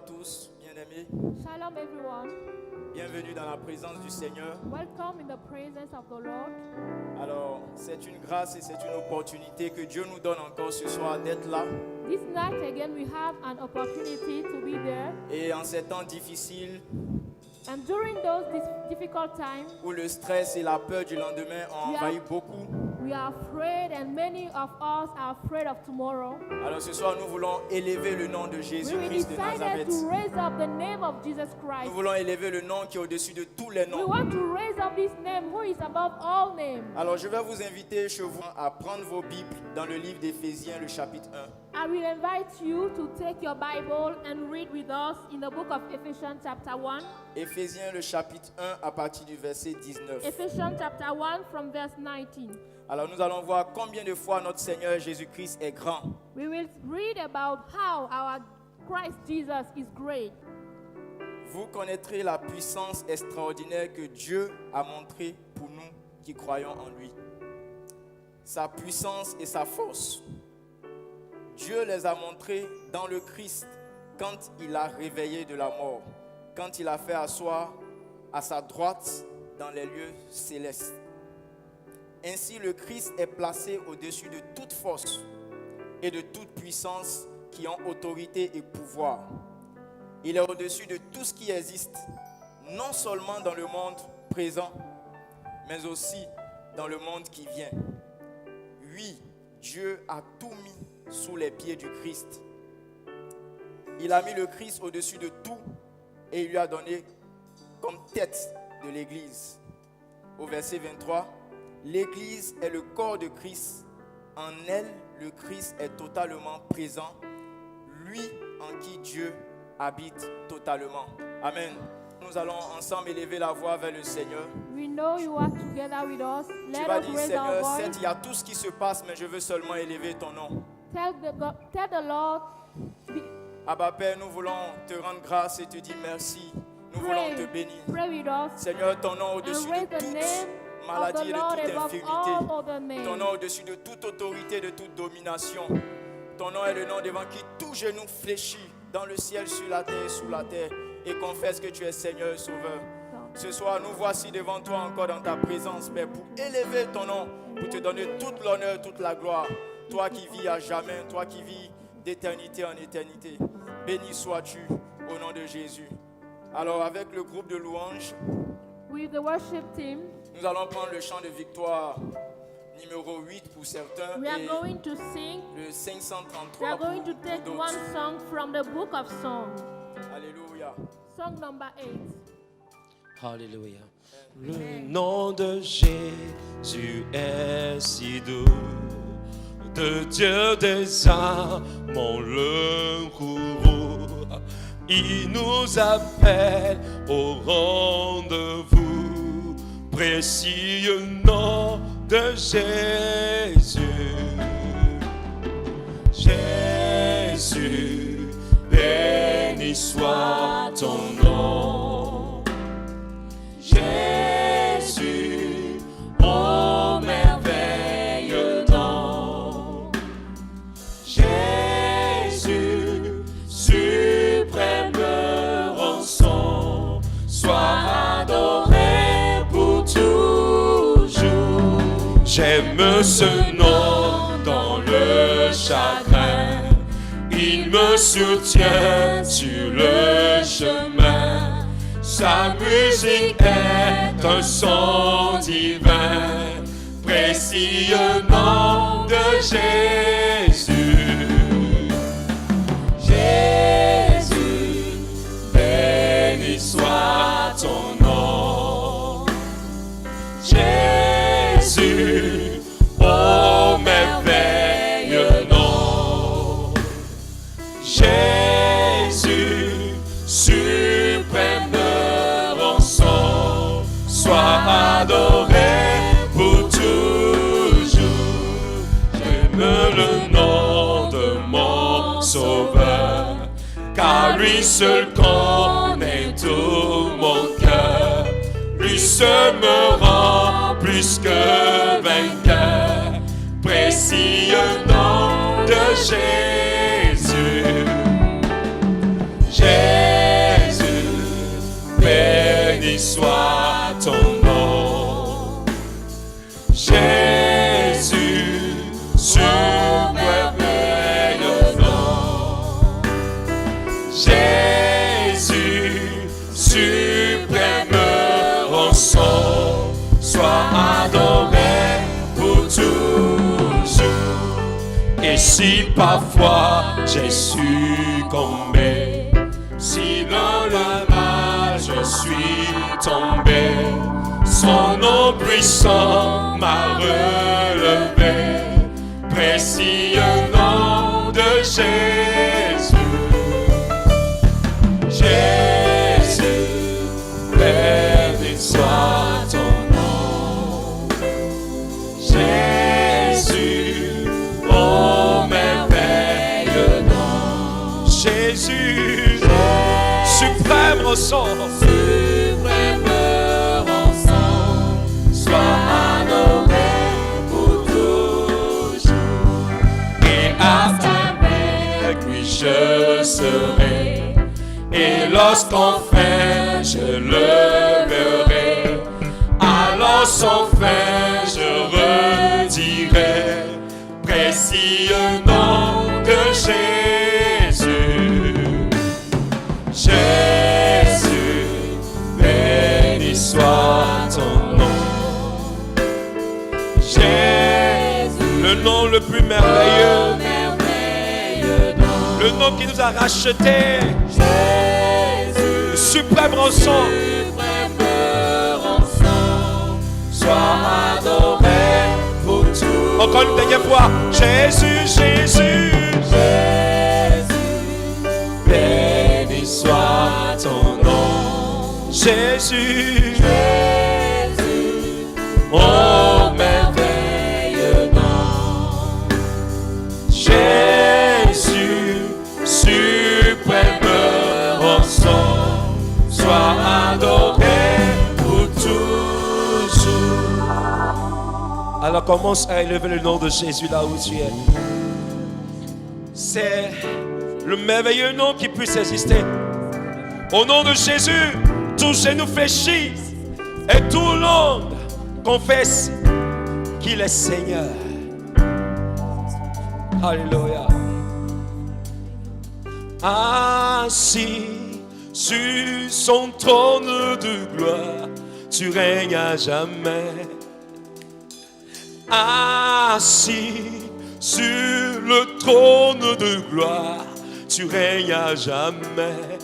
tous, bien-aimés. Shalom everyone. Bienvenue dans la présence du Seigneur. Welcome in the presence of the Lord. Alors, c'est une grâce et c'est une opportunité que Dieu nous donne encore ce soir d'être là. This night again we have an opportunity to be there. Et en ces temps difficiles And during those difficult times, où le stress et la peur du lendemain ont envahi beaucoup, we are afraid and many of us are afraid of tomorrow. alors ce soir nous voulons élever le nom de We Jésus-Christ de decided Nazareth. to raise up the name of Jesus Nous Christ. voulons élever le nom qui est au-dessus de tous les We noms. want to raise up this name who is above all names. Alors je vais vous inviter chez vous à prendre vos Bibles dans le livre d'Éphésiens, le chapitre 1. I will invite you to take your Bible and read with us in the book of Ephesians chapter 1. Éphésiens, le chapitre 1 à partir du verset 19. Ephesians chapter 1 from verse 19. Alors nous allons voir combien de fois notre Seigneur Jésus-Christ est grand. We will read about how our Christ Jesus is great. Vous connaîtrez la puissance extraordinaire que Dieu a montrée pour nous qui croyons en lui. Sa puissance et sa force. Dieu les a montrées dans le Christ quand il l'a réveillé de la mort, quand il a fait asseoir à sa droite dans les lieux célestes. Ainsi, le Christ est placé au-dessus de toute force et de toute puissance qui ont autorité et pouvoir. Il est au-dessus de tout ce qui existe, non seulement dans le monde présent, mais aussi dans le monde qui vient. Oui, Dieu a tout mis sous les pieds du Christ. Il a mis le Christ au-dessus de tout et il lui a donné comme tête de l'Église. Au verset 23, l'Église est le corps de Christ. En elle, le Christ est totalement présent, lui en qui Dieu habite totalement. Amen. Nous allons ensemble élever la voix vers le Seigneur. We know you are together with us. Tu Let vas us dire, raise our Seigneur, voice. certes, il y a tout ce qui se passe, mais je veux seulement élever ton nom. Tell the Lord, Abba Père, nous voulons te rendre grâce et te dire merci. Nous voulons te bénir. pray with us, Seigneur, ton nom and au-dessus raise de the toute name of maladie the et de Lord toute above infirmité. all other Ton names. nom au-dessus de toute autorité, de toute domination. Ton nom est le nom devant qui tout genou fléchit dans le ciel, sur la terre et sous la terre et confesse que tu es Seigneur et Sauveur. Ce soir, nous voici devant toi encore dans ta présence, Père, pour élever ton nom, pour te donner toute l'honneur, toute la gloire. Toi qui vis à jamais, toi qui vis d'éternité en éternité. Béni sois-tu au nom de Jésus. Alors, avec le groupe de louanges, With the worship team, nous allons prendre le chant de victoire numéro 8 pour certains we are et going to sing. le We 533 are pour going to take d'autres. one song from the book of Songs. Alléluia. Song number 8. Alléluia. Le nom de Jésus est si doux, de Dieu des âmes, le courroux. Il nous appelle au rendez-vous, précieux nom de Jésus. Jésus, béni soit ton nom. Jésus, ô merveilleux nom. Jésus, suprême rançon, sois adoré pour toujours. J'aime ce nom dans le chagrin, il me soutient sur le chemin. Sa musique est un son divin, précieux nom de Jésus. Jésus, béni soit ton nom. Jésus, ô merveilleux nom. Jésus, suprême rançon, sois adoré pour toujours. J'aime le nom de mon Sauveur, car lui seul connaît tout mon cœur. Lui seul me rend plus que vainqueur, précieux nom de Jésus. Jésus. soit ton nom. Jésus, suprême nom. Jésus, suprême rançon, sois adoré pour toujours. Et si parfois j'ai succombé, si dans le mal je suis tombé, son nom puissant m'a relevé. Précieux nom de Jésus. Jésus, béni soit ton nom. Jésus, oh merveilleux nom. Jésus, suprême rançon. Suprême rançon, sois adoré pour toujours. Et avec lui je serai. Et lorsqu'enfin je le verrai, alors sans fin je redirai. Précieux nom de Jésus. Jésus, béni soit ton nom. Jésus, le nom le plus merveilleux, le nom qui nous a rachetés. Jésus, le suprême rançon, sois adoré pour tout. Encore une dernière fois. Jésus, Jésus, Jésus, béni soit ton nom. Jésus, Jésus, oh merveilleux nom. Jésus, suprême rançon, sois adoré pour toujours. Alors commence à élever le nom de Jésus là où tu es. C'est le merveilleux nom qui puisse exister. Au nom de Jésus, tout genou fléchit et tout langue confesse qu'il est Seigneur. Alléluia. Assis sur son trône de gloire, tu règnes à jamais. Assis sur le trône de gloire, tu règnes à jamais.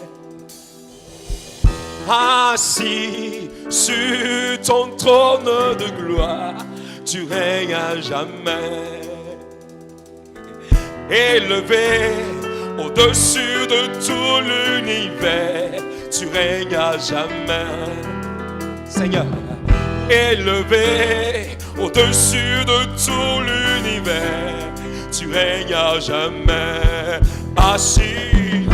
Assis sur ton trône de gloire, tu règnes à jamais. Élevé au-dessus de tout l'univers, tu règnes à jamais. Seigneur, élevé au-dessus de tout l'univers, tu règnes à jamais. Assis,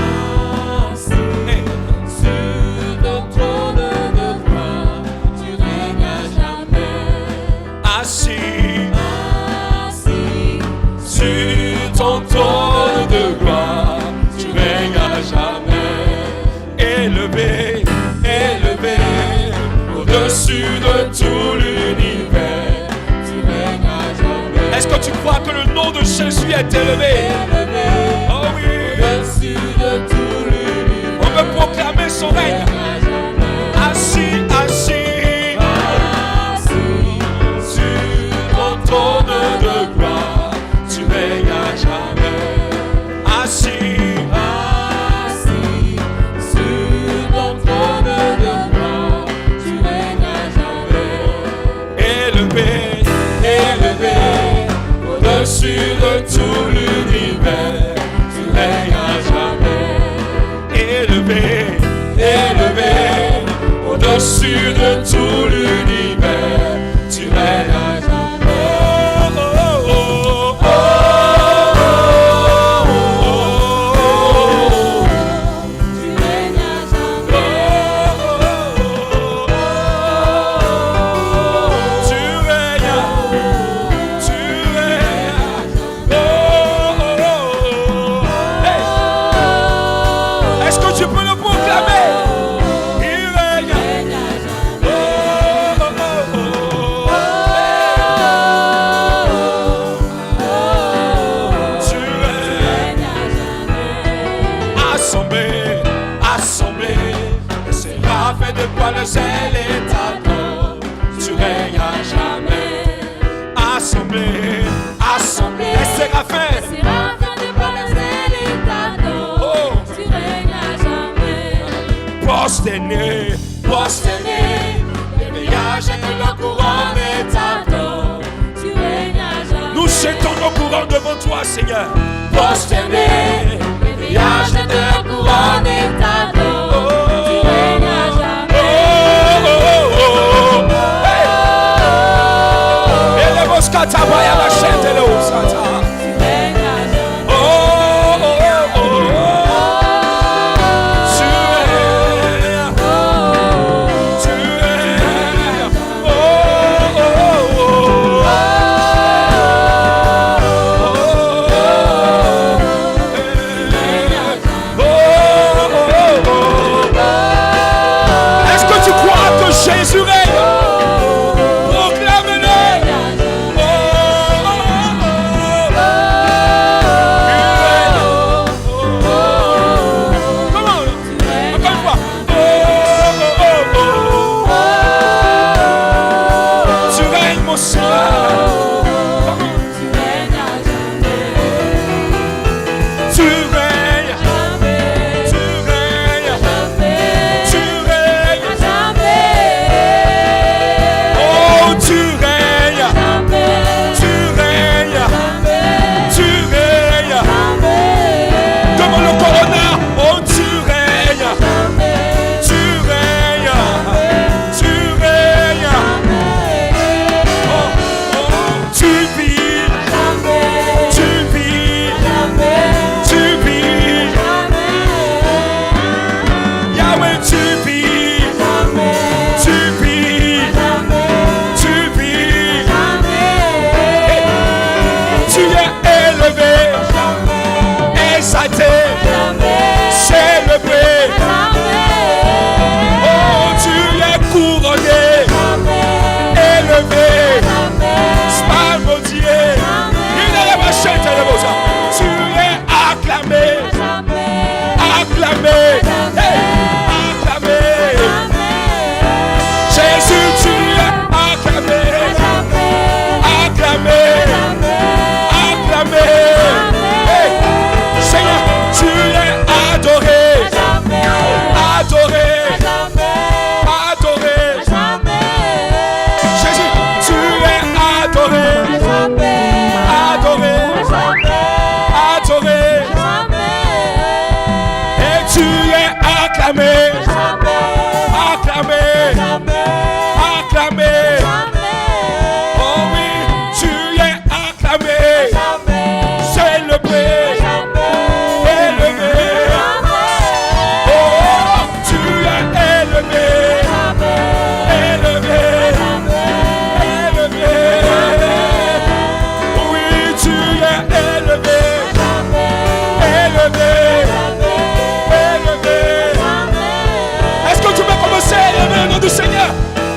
sur le trône de gloire, tu règnes à jamais. Assis, sur ton trône de gloire, tu règnes à jamais. Élevé, élevé au-dessus de tout l'univers, Tu règnes à jamais. est-ce que tu crois que le nom de Jésus est élevé? Oh oui. Au-dessus de tout l'univers, On veut proclamer son règne. Assis, assis, sur ton trône de gloire, tu règnes à jamais. Assis, sur ton trône de gloire, tu règnes à jamais. élevé, élevé au-dessus de tout l'univers, tu règnes à jamais. Élevé, élevé assemblée, assemblée. Les séraphins de poids, le zèle et ta gloire. Tu règnes à jamais. Assemblée, assemblée. Les séraphins. Les séraphins de poids, le zèle et ta gloire. Tu règnes à jamais. Prosterné, prosterné. Les veillages de nos couronnes et ta gloire. Tu règnes à jamais. Nous jetons nos courants devant toi, Seigneur. Prosterné, les veillages de nos couronnes et ta gloire. Tu règnes à jamais. Elevos katabaya la chente le osata. Tu règnes à jamais. Est-ce que tu crois que Jésus règne? Proclame-le. Comment? Encore une fois. Tu règnes, mon Seigneur. Tu règnes à jamais. Tu règnes. Jamais. Tu règnes. Jamais. Tu règnes. Jamais. Oh, tu règnes. Jamais. Tu règnes. Jamais. Tu règnes. Jamais. Devant le corona. Oh, tu règnes. Jamais. Tu règnes. Tu règnes. Oh, oh, tu vis. Jamais. Tu vis. Jamais. Tu vis. Yahweh, tu vis. Tu vis. Tu vis. Tu es élevé, exalté, célébré. Oh, tu es couronné, élevé, spalmodié. Tu es acclamé, acclamé, hey, acclamé. Jésus, tu es acclamé, acclamé, acclamé. Hey, Seigneur, tu es adoré, adoré, adoré. Jésus, tu es adoré, adoré, adoré. Et tu es acclamé, acclamé, acclamé. Oh oui, tu es acclamé, célébré, élevé. Oh, tu es élevé, élevé, élevé. Oui, tu es élevé, élevé, élevé. Est-ce que tu peux commencer à élever le nom du Seigneur?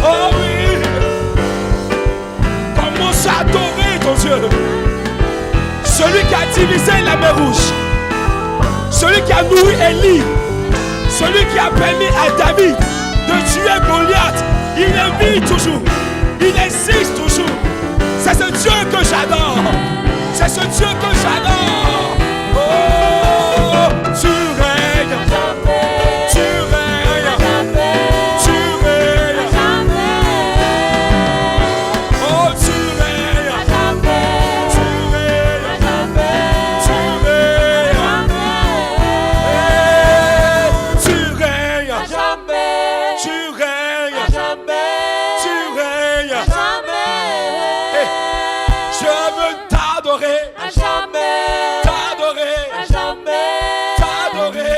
Oh oui. Commence à adorer ton Dieu. Celui qui a divisé la mer rouge. Celui qui a nourri Élie. Celui qui a permis à David de tuer Goliath. Il est vit toujours. Il existe toujours. C'est ce Dieu que j'adore. C'est ce Dieu que j'adore. Oh, tu règnes. Tu règnes. Tu règnes. Oh, tu règnes. Tu règnes. Tu règnes. Eh, tu règnes. Tu règnes. Tu règnes. Eh, je veux t'adorer. T'adorer. T'adorer.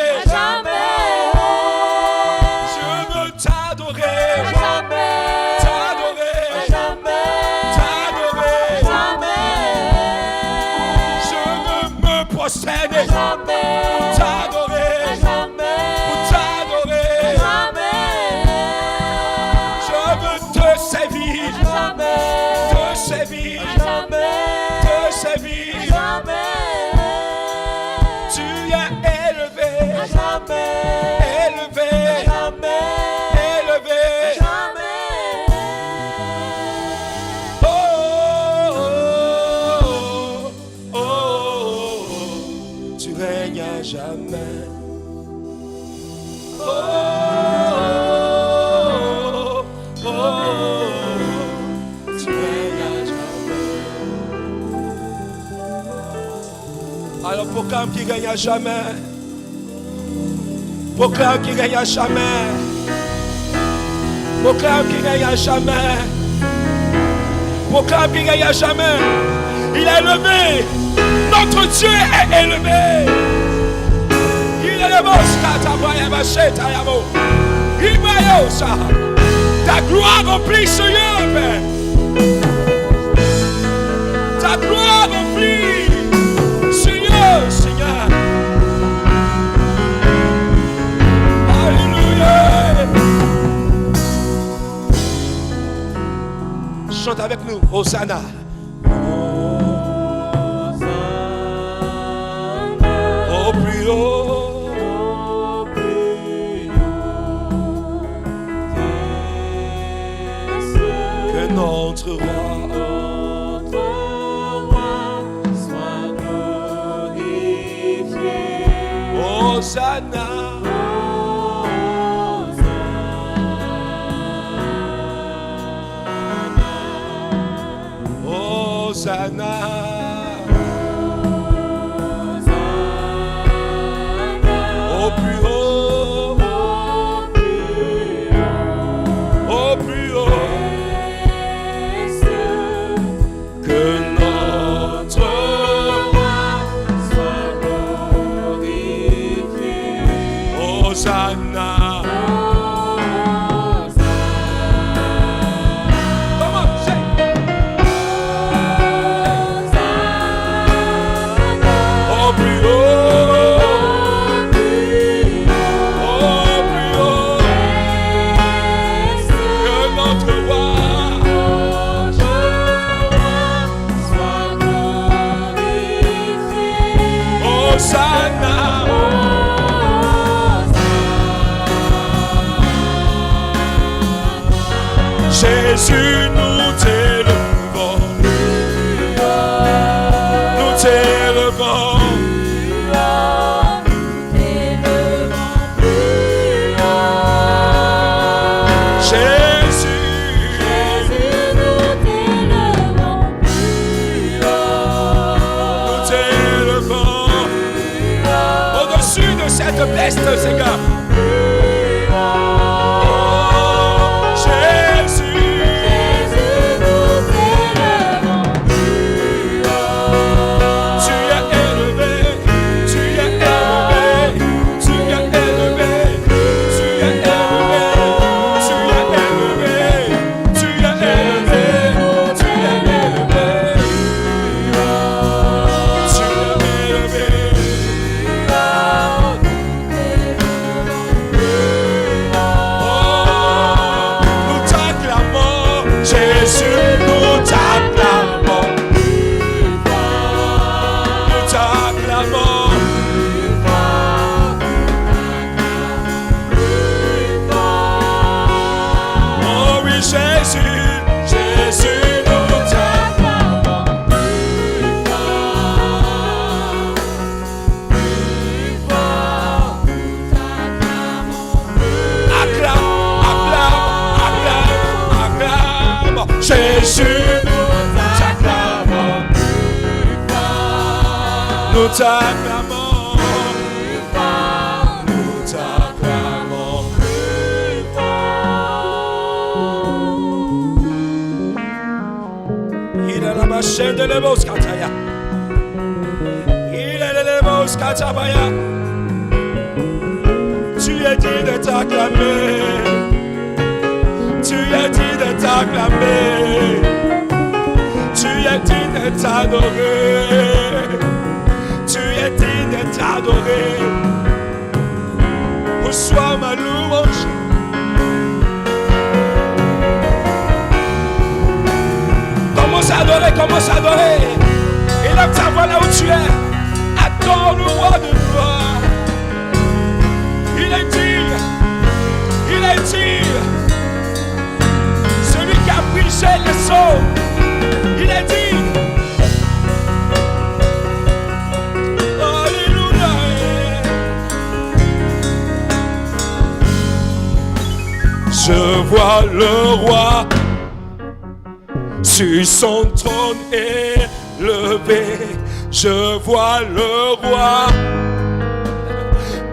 Je veux t'adorer. T'adorer. T'adorer. Je veux me prosterner. T'adorer. Pour t'adorer. Je veux te servir. Te servir. Te servir. Tu es élevé. règnes à jamais. Oh, oh, oh, tu règnes à jamais. Alors proclame qu'il règne à jamais. Proclame qu'il règne à jamais. Proclame qu'il règne à jamais. Proclame qu'il règne à jamais. Il est élevé. Notre Dieu est élevé. Il est élevé. Ta gloire remplit ce lieu, Père. Ta gloire remplit ce lieu, Seigneur. Alléluia. Chante avec nous, Hosanna. Au plus haut, que notre roi soit glorifié. Hosanna. Hosanna. Au plus haut, au plus haut, que notre roi Soit glorifié. Hosanna. Comment c'est? Au plus haut, au plus haut, que notre roi. Soit glorifié. Hosanna. Jésus, nous t'élevons. Nous t'élevons. Jésus, nous t'élevons. Au-dessus de cette peste, Seigneur. Jésus, nous t'acclamons. Nous t'acclamons. Nous t'acclamons. Il est la chaîne de l'Ebos Kataya. Il est l'Ebos Katabaya. Tu as dit de t'acclamer. Tu as dit de t'acclamer. Tu as dit de t'adorer. Tu as dit de t'adorer. Reçois ma louange. Commence à adorer, commence à adorer. Élève ta voix là où tu es. Adore le roi de gloire. Il est digne. Il est digne. Celui qui a brisé les sceaux. Il est digne. Alléluia. Je vois le roi sur son trône élevé. Je vois le roi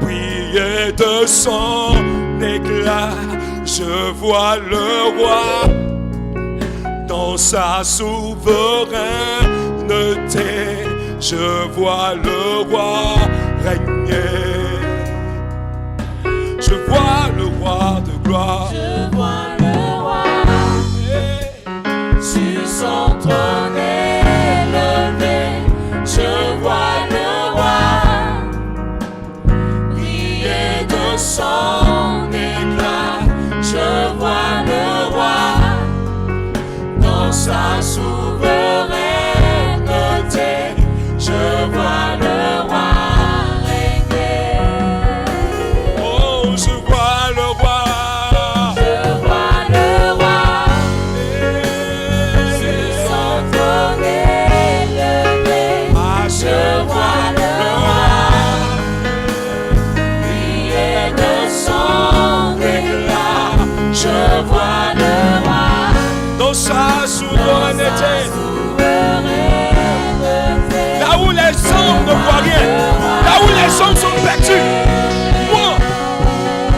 briller de son éclat. Je vois le roi dans sa souveraineté. Je vois le roi régner. Je vois le roi de gloire. Je vois le roi sur son trône élevé. Je vois le roi briller de son éclat. Je vois le roi dans sa souveraineté. Je vois le roi régner. Oh, je vois le roi. Je vois le roi sur son trône élevé. Je vois le roi briller de son éclat. Je vois le roi Dans sa souveraineté. Là où les hommes ne voient rien, là où les hommes sont perdus, moi,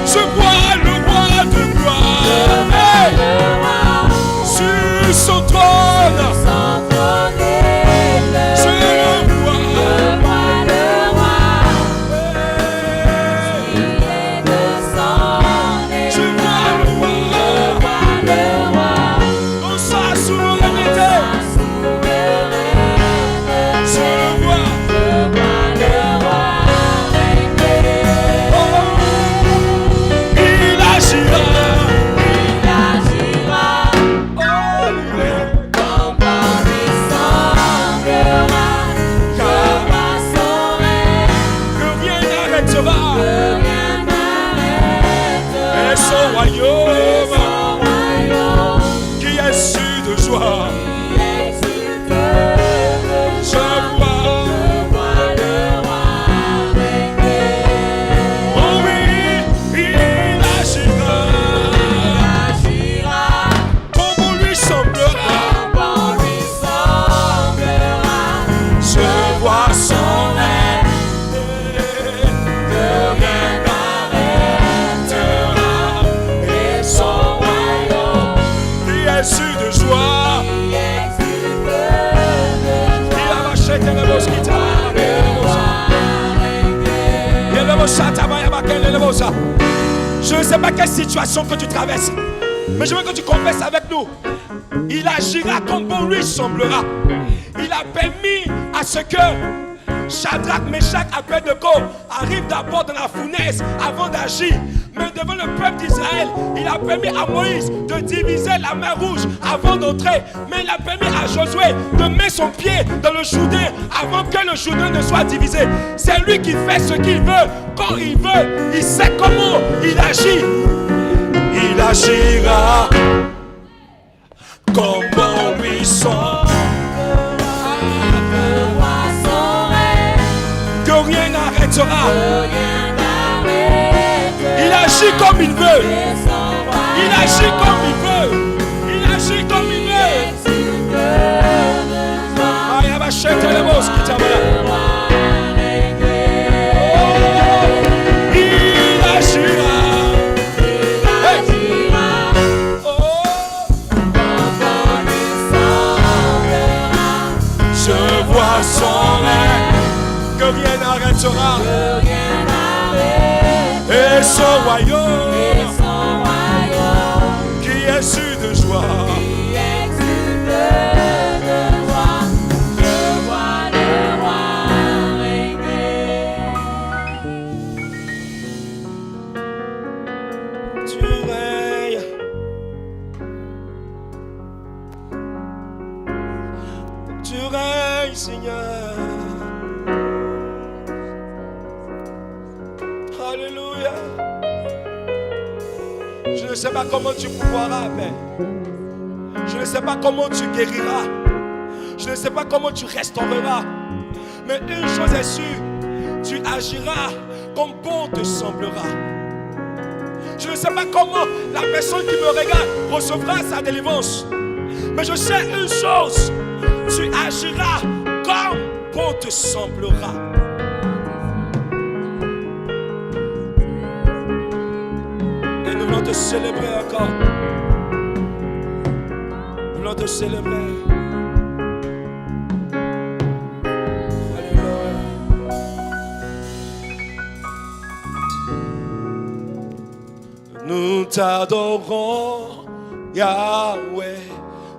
je vois le roi de gloire. Hey! Sur son trône, je le vois. Je vois le roi dans sa souveraineté. Je le vois. Il agira. Que rien n'arrêtera. Et son royaume qui est su de joie. Je vois. Oh oui, il agira. Comme on lui semblera. Je vois son règne. Que rien n'arrêtera. Et son royaume qui est su de joie. Il a acheté le mosquito. Je ne sais pas quelle situation que tu traverses, mais je veux que tu confesses avec nous. Il agira comme bon lui semblera. Il a permis à ce que Shadrach, Meshach, Abednego arrivent d'abord dans la fournaise avant d'agir. Mais devant le peuple d'Israël, il a permis à Moïse de diviser la mer Rouge avant d'entrer. Mais il a permis à Josué de mettre son pied dans le Jourdain avant que le Jourdain ne soit divisé. C'est lui qui fait ce qu'il veut, quand il veut. Il sait comment il agit. Il agira comme bon lui semble. Que rien n'arrêtera. Il agit comme il veut. Il agit comme il veut. Il agit comme il veut. Il agira. Hey. Oh. Je vois son règne. Que rien n'arrêtera. Et son royaume qui est su de joie. Je vois le roi régner. Tu règnes. Tu règnes, Seigneur. Alléluia. Je ne sais pas comment tu pourras, Père. Je ne sais pas comment tu guériras. Je ne sais pas comment tu restaureras. Mais une chose est sûre, tu agiras comme bon te semblera. Je ne sais pas comment la personne qui me regarde recevra sa délivrance. Mais je sais une chose. Tu agiras comme bon te semblera. Et nous voulons te célébrer encore. Nous voulons te célébrer. Nous t'adorons, Yahweh.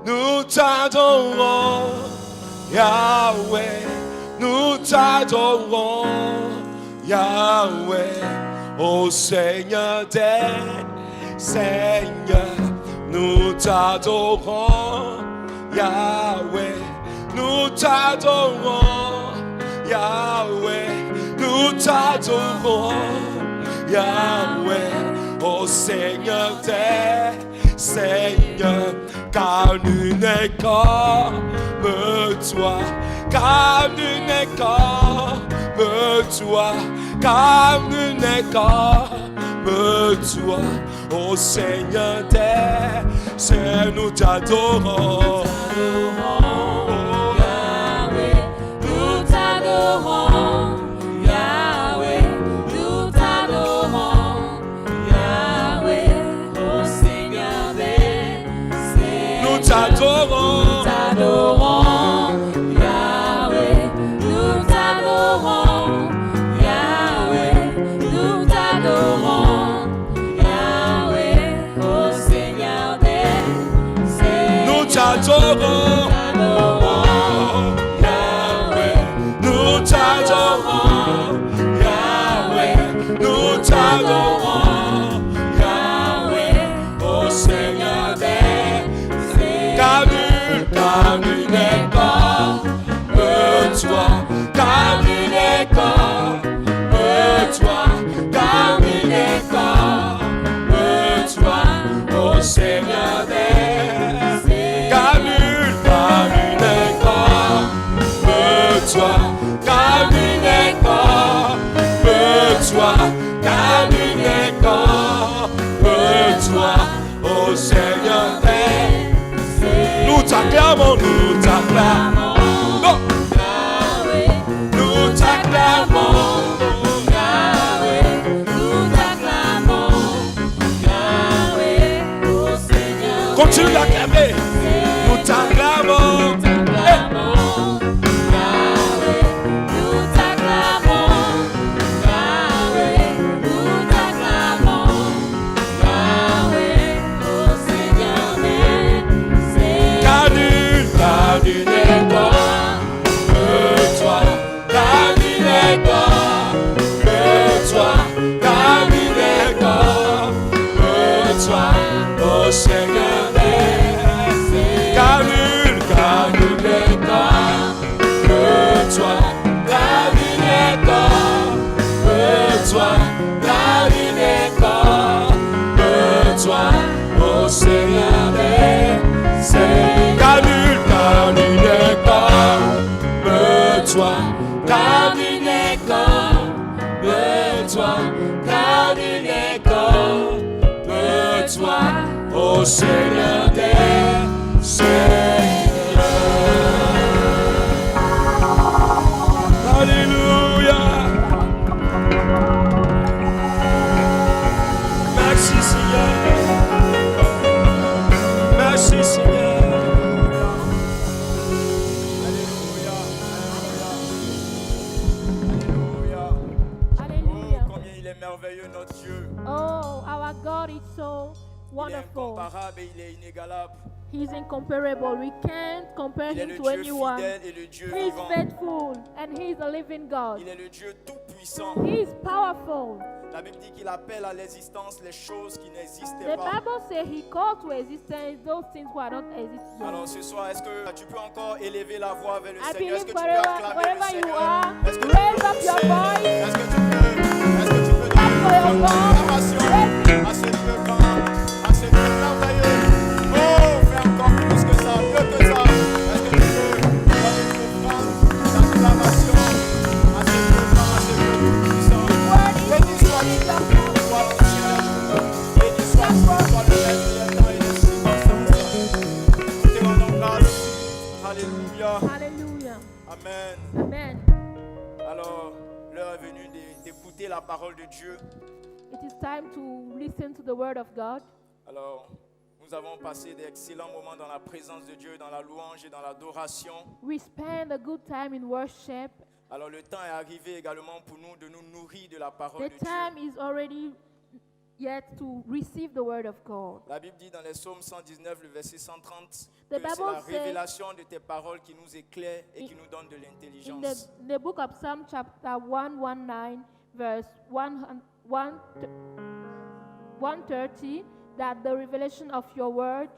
Nous t'adorons, Yahweh. Nous t'adorons, Yahweh. Ô Seigneur des Seigneurs. Nous t'adorons, Yahweh. Nous t'adorons, Yahweh. Nous t'adorons, Yahweh. Ô Seigneur des Seigneurs, car nul n'est comme toi, car nul n'est comme toi, car nul n'est comme toi. Ô Seigneur des Seigneurs, nous t'adorons. Yahweh, nous t'adorons. Yahweh, nous t'adorons. Yahweh, ô Seigneur des Seigneurs, Nous t'adorons. nous t'adorons. Yahweh, nous t'adorons. Yahweh, nous t'adorons. Yahweh, ô Seigneur des Seigneurs, Nous t'adorons. Yahweh, Nous t'adorons. Yahweh, nous t'adorons. Yahweh, Ô Seigneur des Seigneur, car nul n'est comme toi, car nul n'est comme toi, car nul n'est comme toi, ô Seigneur des car nul n'est comme toi, car nul n'est comme toi, car nul n'est comme toi, ô Seigneur des nous t'acclamons, nous t'acclamons. Non. Yahweh, Nous t'acclamons. Yahweh, nous t'acclamons. Yahweh, ô Seigneur, Continue d'acclamer. Nous t'acclamons. Yahweh, nous t'acclamons. Yahweh, nous t'acclamons. Yahweh, ô Seigneur des Seigneurs, Car nul n'est comme toi, car nul n'est comme toi, car nul n'est comme toi, ô Seigneur des car nul n'est comme toi, car nul n'est comme toi, car nul n'est comme toi, ô Seigneur des car nul n'est comme toi, car nul n'est comme toi, car nul n'est comme toi, ô Seigneur des Seigneurs. Alléluia. Merci Seigneur. Merci Seigneur. Alléluia. Alléluia. Alléluia. Hallelujah. Oh, combien il est merveilleux notre Dieu. Oh, our God is so Il est wonderful. incomparable et il est inégalable. He's incomparable. We can't compare Il est him le to Dieu anyone. fidèle et le Dieu He's vivant. faithful and he's a living God. Il est le Dieu tout-puissant. He's powerful. La Bible dit qu'il appelle à l'existence les choses qui n'existaient The pas. Bible says he called to existence those things who are not existing. Alors ce soir, est-ce que tu peux encore élever la voix vers le I Seigneur? Est-ce believe que tu peux acclamer le wherever you Seigneur? are, Est-ce que tu raise peux up your pousser? voice. Est-ce que tu peux Clap for your donner God. acclamation à ce Dieu grand, à ce Dieu merveilleux? Oh, fais encore plus que ça, mieux que ça. Est-ce que tu peux donner une offrande d'acclamation à ce Dieu grand, à ce Dieu tout-puissant? Word is Béni sois-tu, your sois ton Seigneur. d'écouter la parole de Dieu. It is time to listen to the word of God. Alors, nous avons passé d'excellents moments dans la présence de Dieu, dans la louange et dans l'adoration. We spend a good time in worship. Alors, le temps est arrivé également pour nous de nous nourrir de la parole The de Dieu. time is already yet to receive the word of God. La Bible dit dans les psaumes 119, le verset 130, The que c'est Bible la says- révélation de tes paroles qui nous éclaire et qui nous donne de In l'intelligence. the book of Psalm chapter 119, verse 130, that the revelation of your word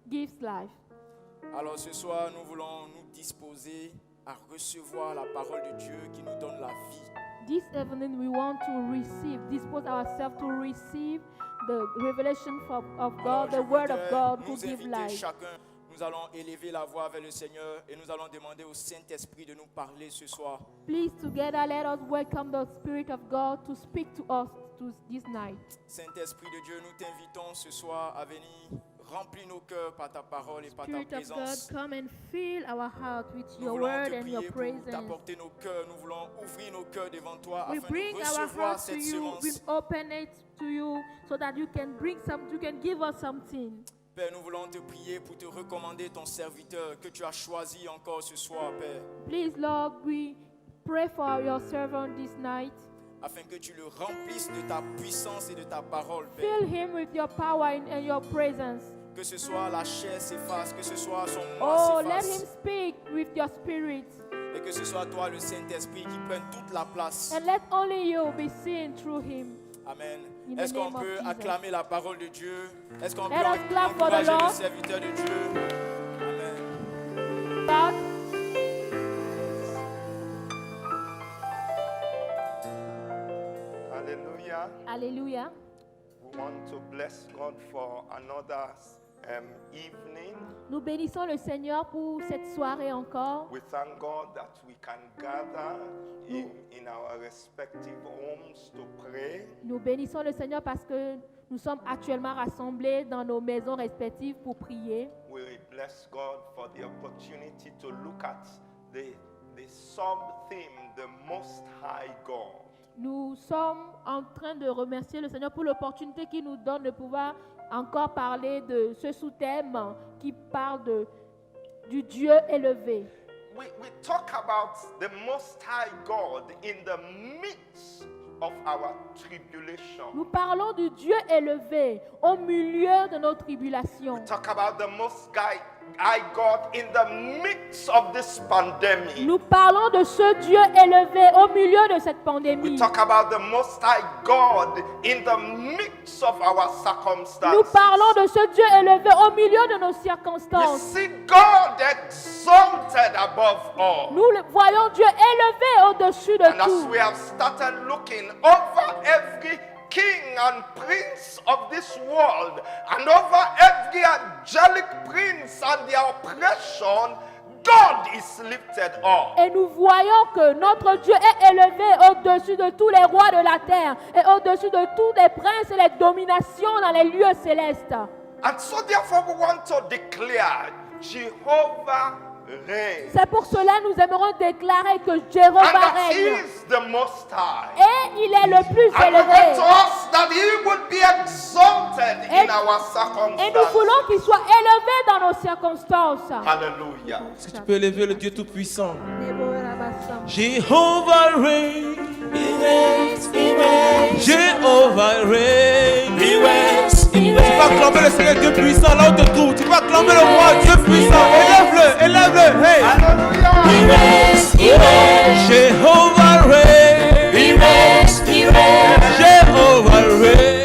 gives life. Alors ce soir, nous voulons nous disposer à recevoir la parole de Dieu qui nous donne la vie. This evening we want to dispose ourselves to receive the revelation of Alors, God, je the word of voudrais God who nous gives inviter life. chacun. Nous allons élever la voix vers le Seigneur et nous allons demander au Saint-Esprit de nous parler ce soir. Please together let us welcome the Spirit of God to speak to us this night. Saint-Esprit de Dieu, nous t'invitons ce soir à venir remplir nos cœurs par ta parole et par ta Spirit of God, présence. come and fill our heart with Nous your voulons word te and your prier pour presence. t'apporter nos cœurs. Nous voulons ouvrir nos cœurs devant toi We afin bring de our recevoir hearts to cette you. We semence. open it to you so that you can give us something. Père, nous voulons te prier pour te recommander ton serviteur que tu as choisi encore ce soir, Père, Please, Lord, we pray for your servant this night. afin que tu le remplisses de ta puissance et de ta parole, Père. Fill him with your power and your presence. Que ce soit la chair s'efface, que ce soit son Oh, moi let him s'efface, speak with your spirit. et que ce soit toi, le Saint-Esprit, qui prenne toute la place. And let only you be seen through him. Amen. In the Est-ce qu'on name of peut Jesus. acclamer la parole de Dieu? Est-ce qu'on peut Let us clap for the encourager le Lord. serviteur de Dieu? Amen. God, Hallelujah. hallelujah. We want to bless God for another evening. Nous bénissons le Seigneur pour cette soirée encore. We thank God that we can gather in our respective homes to pray. Nous bénissons le Seigneur parce que nous sommes actuellement rassemblés dans nos maisons respectives pour prier. We bless God for the opportunity to look at the sub-theme, the Most High God. Nous sommes en train de remercier le Seigneur pour l'opportunité qu'il nous donne de pouvoir encore parler de ce sous-thème qui parle du Dieu élevé. We talk about the Most High God in the midst of our tribulation. Nous parlons du Dieu élevé au milieu de nos tribulations. We talk about the Most High God in the midst of this pandemic. Nous parlons de ce Dieu élevé au milieu de cette We pandémie. talk about the Most High God in the midst of our Nous circumstances. parlons de ce Dieu élevé au milieu de nos We circonstances. see God exalted above all. Nous le voyons Dieu élevé au-dessus de And as tout. we have started looking over every king and prince of this world and over every angelic prince and their oppression, God is lifted up. Et nous voyons que notre Dieu est élevé au-dessus de tous les rois de la terre et au-dessus de tous les princes et les dominations dans les lieux célestes. And so therefore we want to declare Jehovah reigns. C'est pour cela que nous aimerons déclarer que Jéhovah And that He règne. is the Most High. Et il est le plus And we want élevé. to ask that He would be exalted in our Et nous voulons circumstances. qu'il soit élevé dans nos circonstances. Hallelujah. Est-ce que tu peux élever le Dieu Tout-Puissant? Jehovah reign. Jehovah reign. Tu vas acclamer le Seigneur Dieu puissant là où tu te trouves. Tu vas acclamer le roi Dieu puissant. Élève-le, élève-le. Hey. Jehovah reign. Jehovah reign.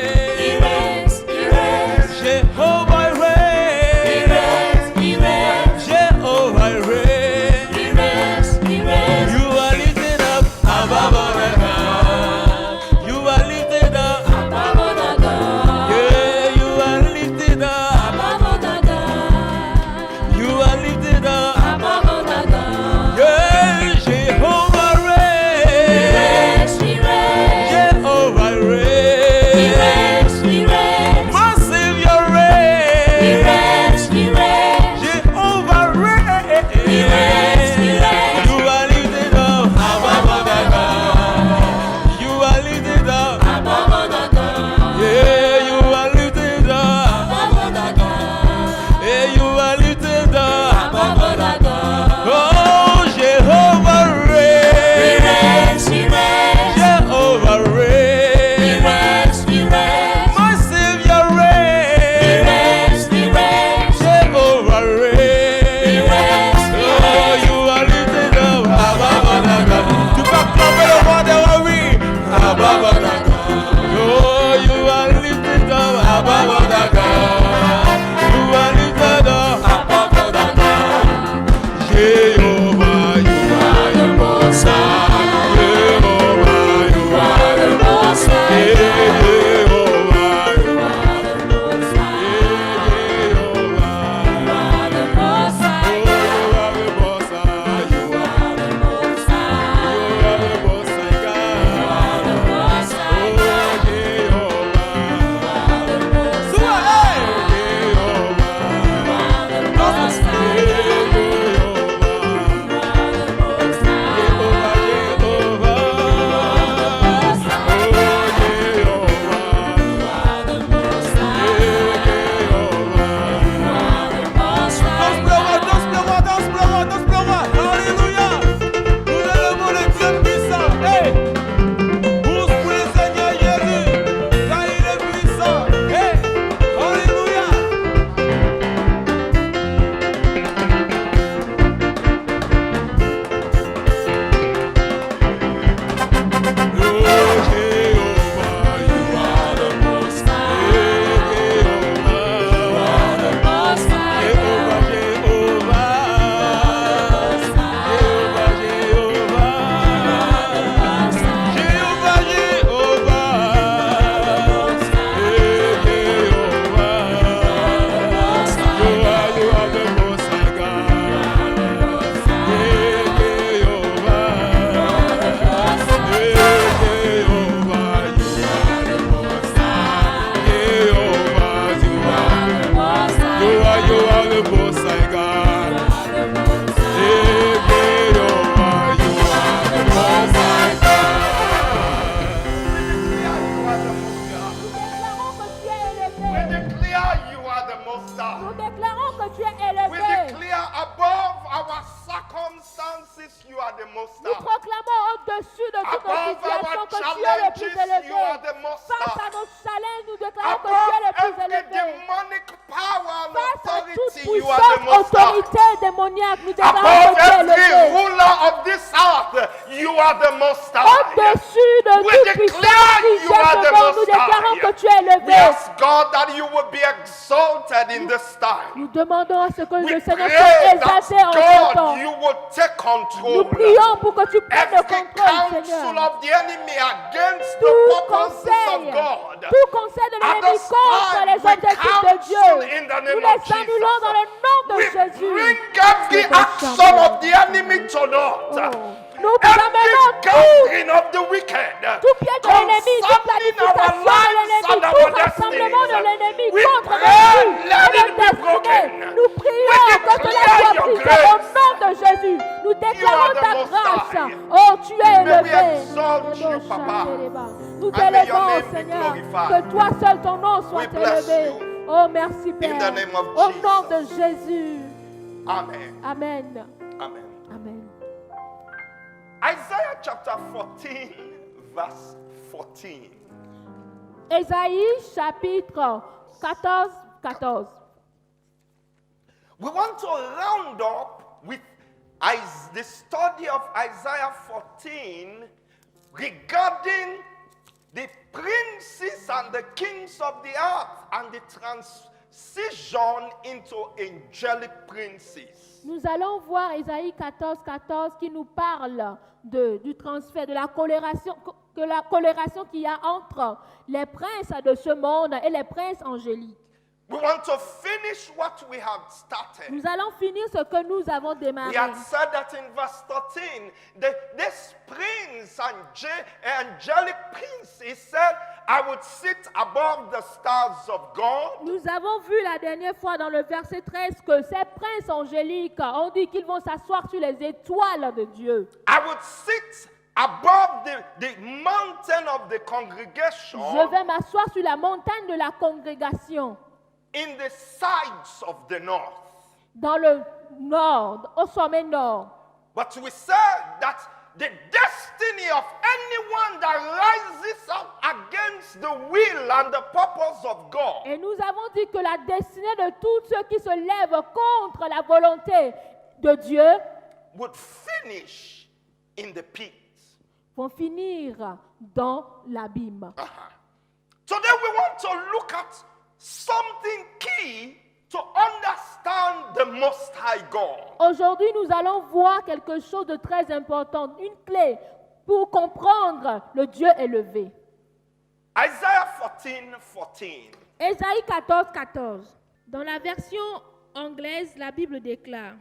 Jehovah reign. Jehovah reign. You are lifted up above all the gods. You are lifted up. Yeah, you are lifted up. You are lifted up. Yeah, Jehovah reign. de toutes nos Above situations our que tu es le plus challenges, you are élevé. the most Face à high. nos challenges, nous déclarons que tu es le Above plus every élevé. demonic power and Face à toute authority, you are the puissante most high. autorité démoniaque, nous déclarons Above que tu es every élevé. ruler of this earth, you are the most high. Au-dessus de We toute declare puissance qui you are gère the ce monde, nous most déclarons high. que tu es We élevé. ask God that you will be exalted in this time. Nous demandons à ce que We le Seigneur pray soit that exalté en ce temps. God, you will take Nous control. prions pour que tu prennes le Every contrôle, counsel Seigneur. of the enemy against the Tout purposes conseil, of God. tout conseil de At l'ennemi this contre time, les we objectifs de counsel Dieu, in the nous name les of Jesus. annulons dans le nom de We Jésus. bring every action of the enemy to naught. Oh. Nous Every amenons tout, gathering of the wicked tout pied de l'ennemi, toute concerning our planification de lives l'ennemi, and tout our rassemblement de destinies. l'ennemi We contre pray, notre vie let et it be notre broken. destinée. Nous prions We que cela declare soit your brisé au grace. nom de Jésus. Nous déclarons the ta Most grâce. High. Oh, tu es May we élevé. exalt you, Papa. Nous And may your t'élevons, name be Seigneur. glorified. Que toi seul ton nom soit We bless élevé. you. Oh, merci, Père. In the name of Au nom de Jesus. Jésus. Amen. Amen. Amen. Amen. Isaiah chapter 14, verse 14. Ésaïe chapitre 14, 14. We want to round up with the study of Isaiah 14 regarding the princes and the kings of the earth and the transition into angelic princes. Nous allons voir Ésaïe 14, 14 qui nous parle du transfert, de la coloration qu'il y a entre les princes de ce monde et les princes angéliques. We want to finish what we have started. Nous allons finir ce que nous avons démarré. We had said that in verse 13, this prince and angelic prince, he said, I would sit above the stars of God. Nous avons vu la dernière fois dans le verset 13 que ces princes angéliques ont dit qu'ils vont s'asseoir sur les étoiles de Dieu. I would sit above the mountain of the congregation Je vais m'asseoir sur la montagne de la congrégation, in the sides of the north. dans le nord, au sommet nord. But we said that the destiny of anyone that rises up against the will and the purpose of God Et nous avons dit que la destinée de tous ceux qui se lèvent contre la volonté de Dieu would finish in the pit. vont finir dans l'abîme. Today we want to look at something key to understand the Most High God. Aujourd'hui, nous allons voir quelque chose de très important, une clé pour comprendre le Dieu élevé. Isaiah 14, 14. Ésaïe 14, 14. Dans la version anglaise, la Bible déclare: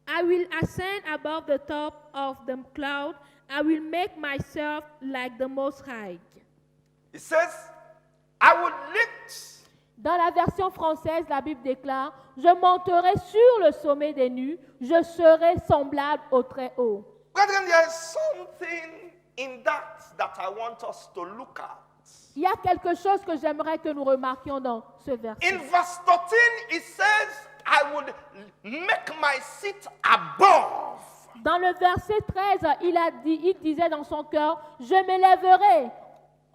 I will ascend above the top of the cloud. I will make myself like the Most High. It says, I will lift. Dans la version française, la Bible déclare: je monterai sur le sommet des nues, je serai semblable au Très-Haut. Brethren, there is something in that I want us to look at. Il y a quelque chose que j'aimerais que nous remarquions dans ce verset. In verse 13, it says, I would make my seat above. Dans le verset 13, il disait dans son cœur: je m'élèverai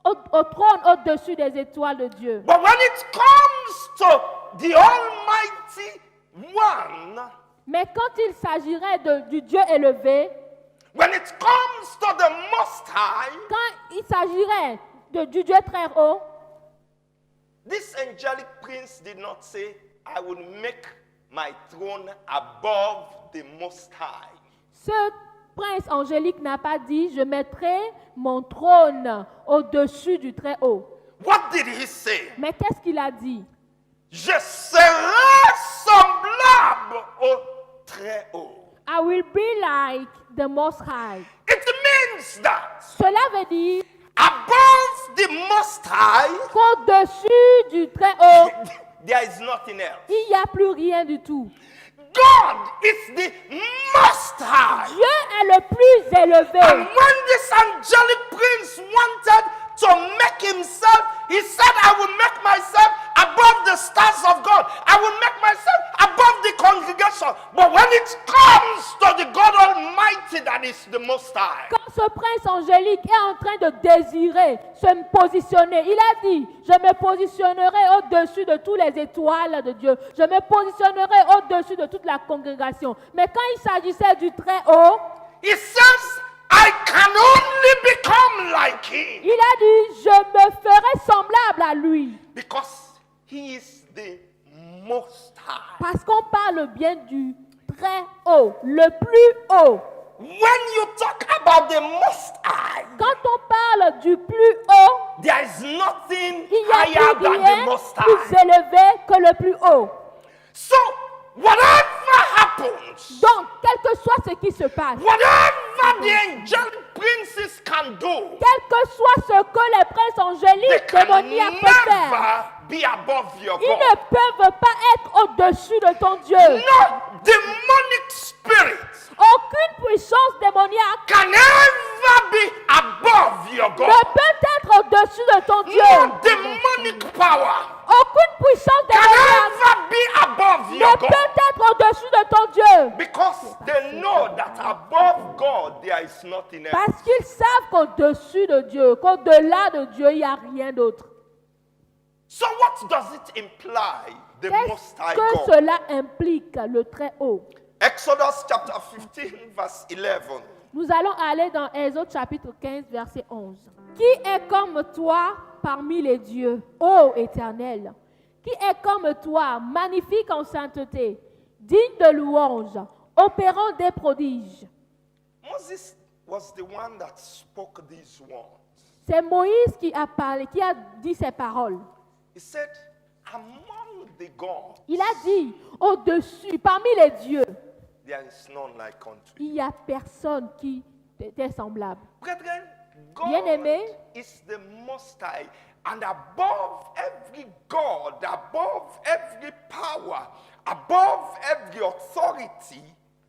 au trône au-dessus des étoiles de Dieu. But when it comes to the Almighty One, Mais quand il s'agirait du Dieu élevé, when it comes to the Most High, quand il s'agirait du Dieu très haut, this angelic prince did not say, I will make my throne above the Most High. ce prince angélique n'a pas dit: je mettrai mon trône au-dessus du très haut. What did he say? Mais qu'est-ce qu'il a dit? Je serai semblable au très haut. I will be like the Most High. It means that Cela veut dire above the Most High, qu'au-dessus du très haut, there is nothing else. il n'y a plus rien du tout. God is the Most High. Dieu est le plus élevé. And when this angelic prince wanted to make himself, he said, I will make myself above the stars of God. I will make myself above the congregation. But when it comes to the God Almighty that is the Most High, Quand ce prince angélique est en train de désirer se positionner. Il a dit, je me positionnerai au-dessus de toutes les étoiles de Dieu. Je me positionnerai au-dessus de toute la congrégation. Mais quand il s'agissait du très haut, He says, I can only become like him. il a dit, je me ferai semblable à lui. Because he is the most high. Parce qu'on parle bien du très haut, le plus haut. When you talk about the most high, Quand on parle du plus haut, there is nothing il n'y a higher plus than the rien most plus high. élevé que le plus haut. So, whatever happens, Donc, quel que soit ce qui se passe, whatever the angelic princes can do, quel que soit ce que les princes they angéliques can démoniaques peuvent faire, never be above your ils God. ne peuvent pas être au-dessus de ton Dieu. No demonic spirit Aucune puissance démoniaque can ever be above your ne God. peut être au-dessus de ton Dieu. No demonic power Aucune puissance can démoniaque ever be above ne your peut God. être au-dessus de ton Dieu. Because they know that above God there is nothing else. Parce qu'ils savent qu'au-dessus de Dieu, qu'au-delà de Dieu, il n'y a rien d'autre. So what does it imply, the Most Qu'est-ce High que God? cela implique, le très haut? Exodus chapter 15 verse 11. Nous allons aller dans Exode chapitre 15, verset 11. Qui est comme toi parmi les dieux, ô Éternel? Qui est comme toi, magnifique en sainteté, digne de louange, opérant des prodiges? Moses was the one that spoke these words. C'est Moïse qui a parlé, qui a dit ces paroles. He said, among the gods, Il a dit, au-dessus, parmi les dieux, there is none like unto you. il n'y a personne qui t'est semblable. Brethren, Bien-aimés, God is the Most High. And above every God, above every power, above every authority,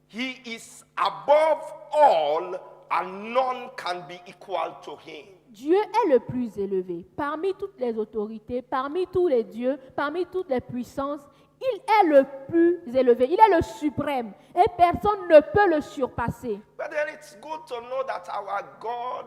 He is above all, and none can be equal to Him. Dieu est le plus élevé. Parmi toutes les autorités, parmi tous les dieux, parmi toutes les puissances, il est le plus élevé. Il est le suprême. Et personne ne peut le surpasser. But then it's good to know that our God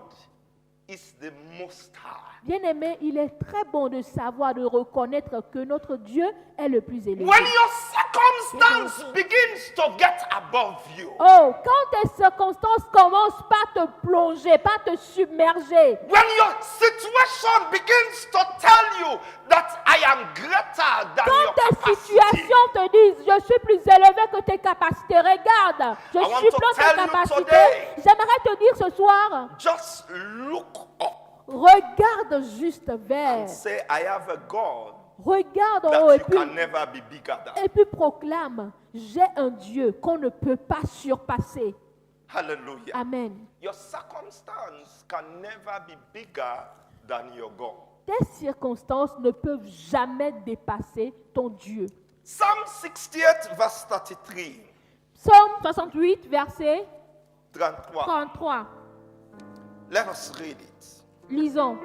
is the Most High. Bien-aimé, il est très bon de savoir, de reconnaître que notre Dieu est le plus élevé. When your circumstance begins to get above you, Oh, quand tes circonstances commencent par te plonger, par te submerger, when your situation begins to tell you that I am greater than your quand tes capacity, situations te disent, je suis plus élevé que tes capacités, regarde, je I want to supplante tell tes you capacités. today, J'aimerais te dire ce soir, just look up regarde juste vers, and say, I have a God regarde en haut that et you can puis, never be bigger than. et puis proclame, j'ai un Dieu qu'on ne peut pas surpasser. Hallelujah. Amen. Your circumstance can never be bigger than your God. Tes circonstances ne peuvent jamais dépasser ton Dieu. Psalm 68 verse 33. Psaume 68, verset 33. 33. Let us read it. Lisons.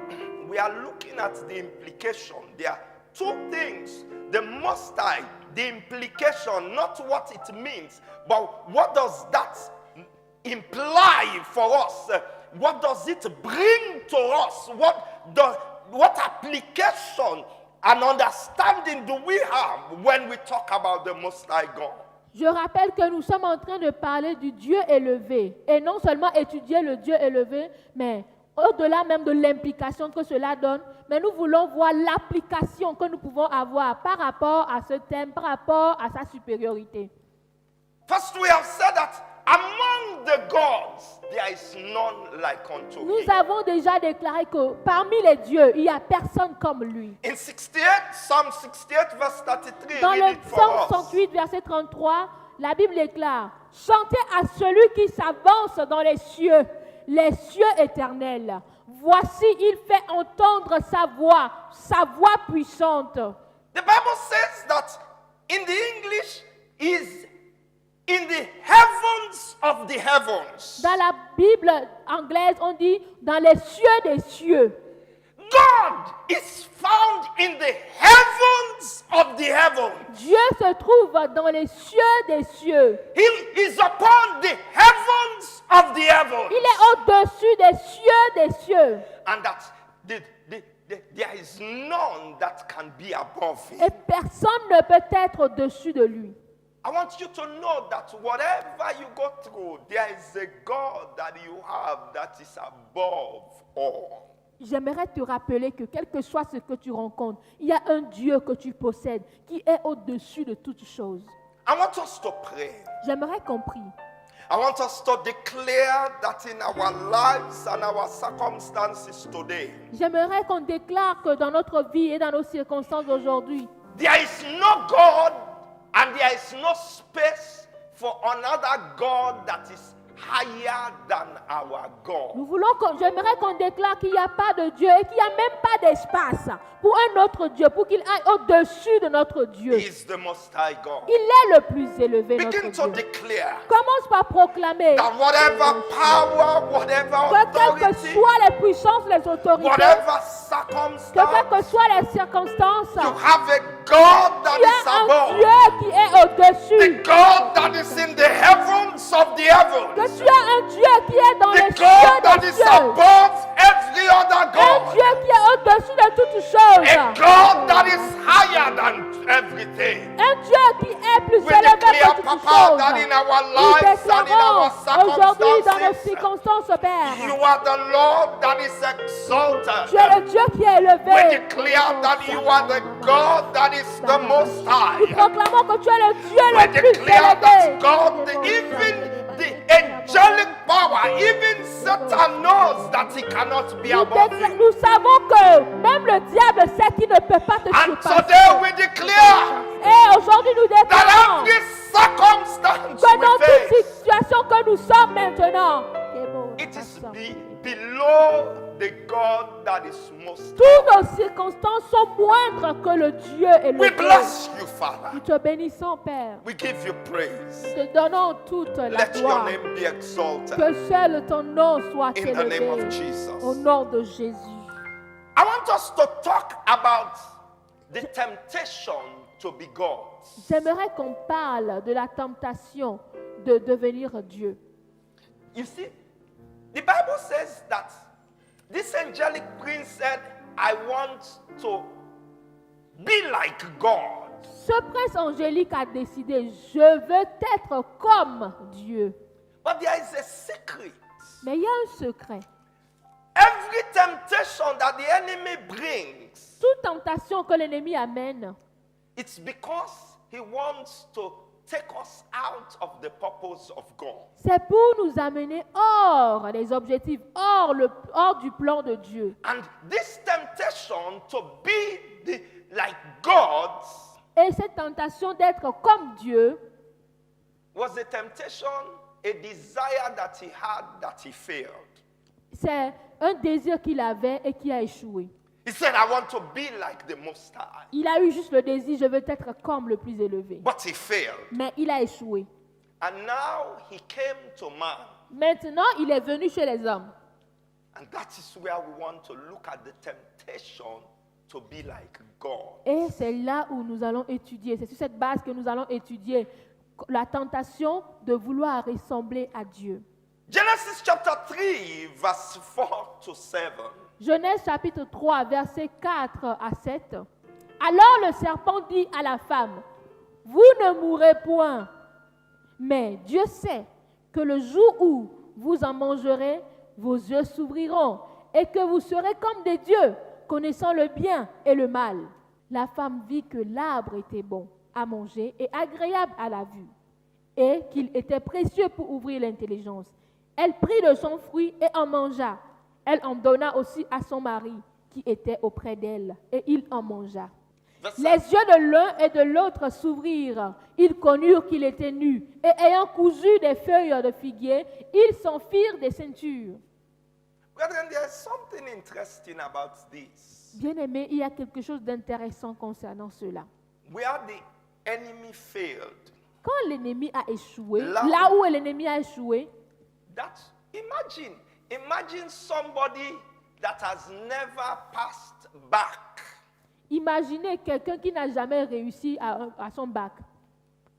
We are looking at the implication. There are two things. The Most High, the implication, not what it means, but what does that imply for us? What does it bring to us? What application and understanding do we have when we talk about the Most High God? Je rappelle que nous sommes en train de parler du Dieu élevé. Et non seulement étudier le Dieu élevé, mais au-delà même de l'implication que cela donne, mais nous voulons voir l'application que nous pouvons avoir par rapport à ce thème, par rapport à sa supériorité. First, we have said that among the gods, there is none like unto Nous him. avons déjà déclaré que parmi les dieux, il n'y a personne comme lui. In 68, Psalm 68, verse 33, Dans read le it for psaume us. 108, verset 33, la Bible déclare « Chantez à celui qui s'avance dans les cieux éternels. Voici, il fait entendre sa voix puissante. » The Bible says that in the English is in the heavens of the heavens. Dans la Bible anglaise, on dit « dans les cieux des cieux ». God is found in the heavens of the heavens. Dieu se trouve dans les cieux des cieux. He is upon the heavens of the heavens. Il est au-dessus des cieux des cieux. And that there is none that can be above him. Et personne ne peut être au-dessus de lui. I want you to know that whatever you go through, there is a God that you have that is above all. J'aimerais te rappeler que quel que soit ce que tu rencontres, il y a un Dieu que tu possèdes qui est au-dessus de toutes choses. I want us to pray. J'aimerais qu'on prie. I want us to declare that in our lives and our circumstances today, J'aimerais qu'on déclare que dans notre vie et dans nos circonstances d'aujourd'hui, there is no God and there is no space for another God that is higher than our God. j'aimerais qu'on déclare qu'il n'y a pas de Dieu et qu'il n'y a même pas d'espace pour un autre Dieu, pour qu'il aille au-dessus de notre Dieu. He is the most high God. Il est le plus élevé, notre Begin to Dieu. declare Commence par proclamer that whatever power, whatever que quelles que authority, soient les puissances, les autorités, whatever que quelles circumstance, que soient les circonstances, you have a God that tu is as un above. Dieu qui est The au-dessus. God that is in the heavens of the Que heavens. tu as un Dieu qui est dans les The God that cieux des is cieux. above every other Un God. Dieu qui est au-dessus de toutes choses. A God that is higher than everything. Un Dieu qui est plus We élevé declare, que toutes Papa, choses. that in our Nous lives and in our déclarons aujourd'hui dans nos circumstances, circonstances, Père, you are the Lord that is exalted. tu es le Dieu qui est We élevé. declare that you are the God that is the most Nous high. proclamons que tu es le Dieu We le plus declare that élevé. God, even the angelic power, even Satan knows that he cannot be above you. Nous savons que même le diable sait qu'il ne peut pas te And surpasser. today we declare Et aujourd'hui nous that déclarons every circumstance que dans we toute face, situation que nous sommes maintenant, it is below the God that is most high. toutes nos circonstances sont moindres que le Dieu We élevé. bless you, Father. Nous te bénissons, Père. We give you praise. Nous te donnons toute la Let your gloire. name be exalted Que seul ton nom soit in the name of élevé. Jesus. Au nom de Jésus. I want us to talk about the temptation to be God. J'aimerais qu'on parle de la tentation de devenir Dieu. You see, the Bible says that this angelic prince said, I want to be like God. Ce prince angélique a décidé, je veux être comme Dieu. But there is a secret. Mais il y a un secret. Every temptation that the enemy brings, Toute tentation que l'ennemi amène, it's because he wants to take us out of the purpose of God. c'est pour nous amener hors des objectifs, hors du plan de Dieu. And this temptation to be like God Et cette tentation d'être comme Dieu, was a temptation, a desire that he had that he failed. c'est un désir qu'il avait et qui a échoué. He said, I want to be like the Most High. Il a eu juste le désir, je veux être comme le plus élevé. But he failed. Mais il a échoué. And now he came to man. Maintenant, il est venu chez les hommes. And that is where we want to look at the temptation to be like God. Et c'est là où nous allons étudier, c'est sur cette base que nous allons étudier la tentation de vouloir ressembler à Dieu. Genesis chapter 3, verse 4 to 7. Genèse chapitre 3, versets 4 à 7. Alors le serpent dit à la femme, « Vous ne mourrez point, mais Dieu sait que le jour où vous en mangerez, vos yeux s'ouvriront et que vous serez comme des dieux, connaissant le bien et le mal. » La femme vit que l'arbre était bon à manger et agréable à la vue, et qu'il était précieux pour ouvrir l'intelligence. Elle prit de son fruit et en mangea. Elle en donna aussi à son mari qui était auprès d'elle, et il en mangea. Les yeux de l'un et de l'autre s'ouvrirent. Ils connurent qu'il était nu, et ayant cousu des feuilles de figuier, ils s'en firent des ceintures. Brethren, there is something interesting about this. Bien-aimés, il y a quelque chose d'intéressant concernant cela. Where the enemy failed, Quand l'ennemi a échoué, Là- là où l'ennemi a échoué, that imagine somebody that has never passed back. Imaginez quelqu'un qui n'a jamais réussi à son bac,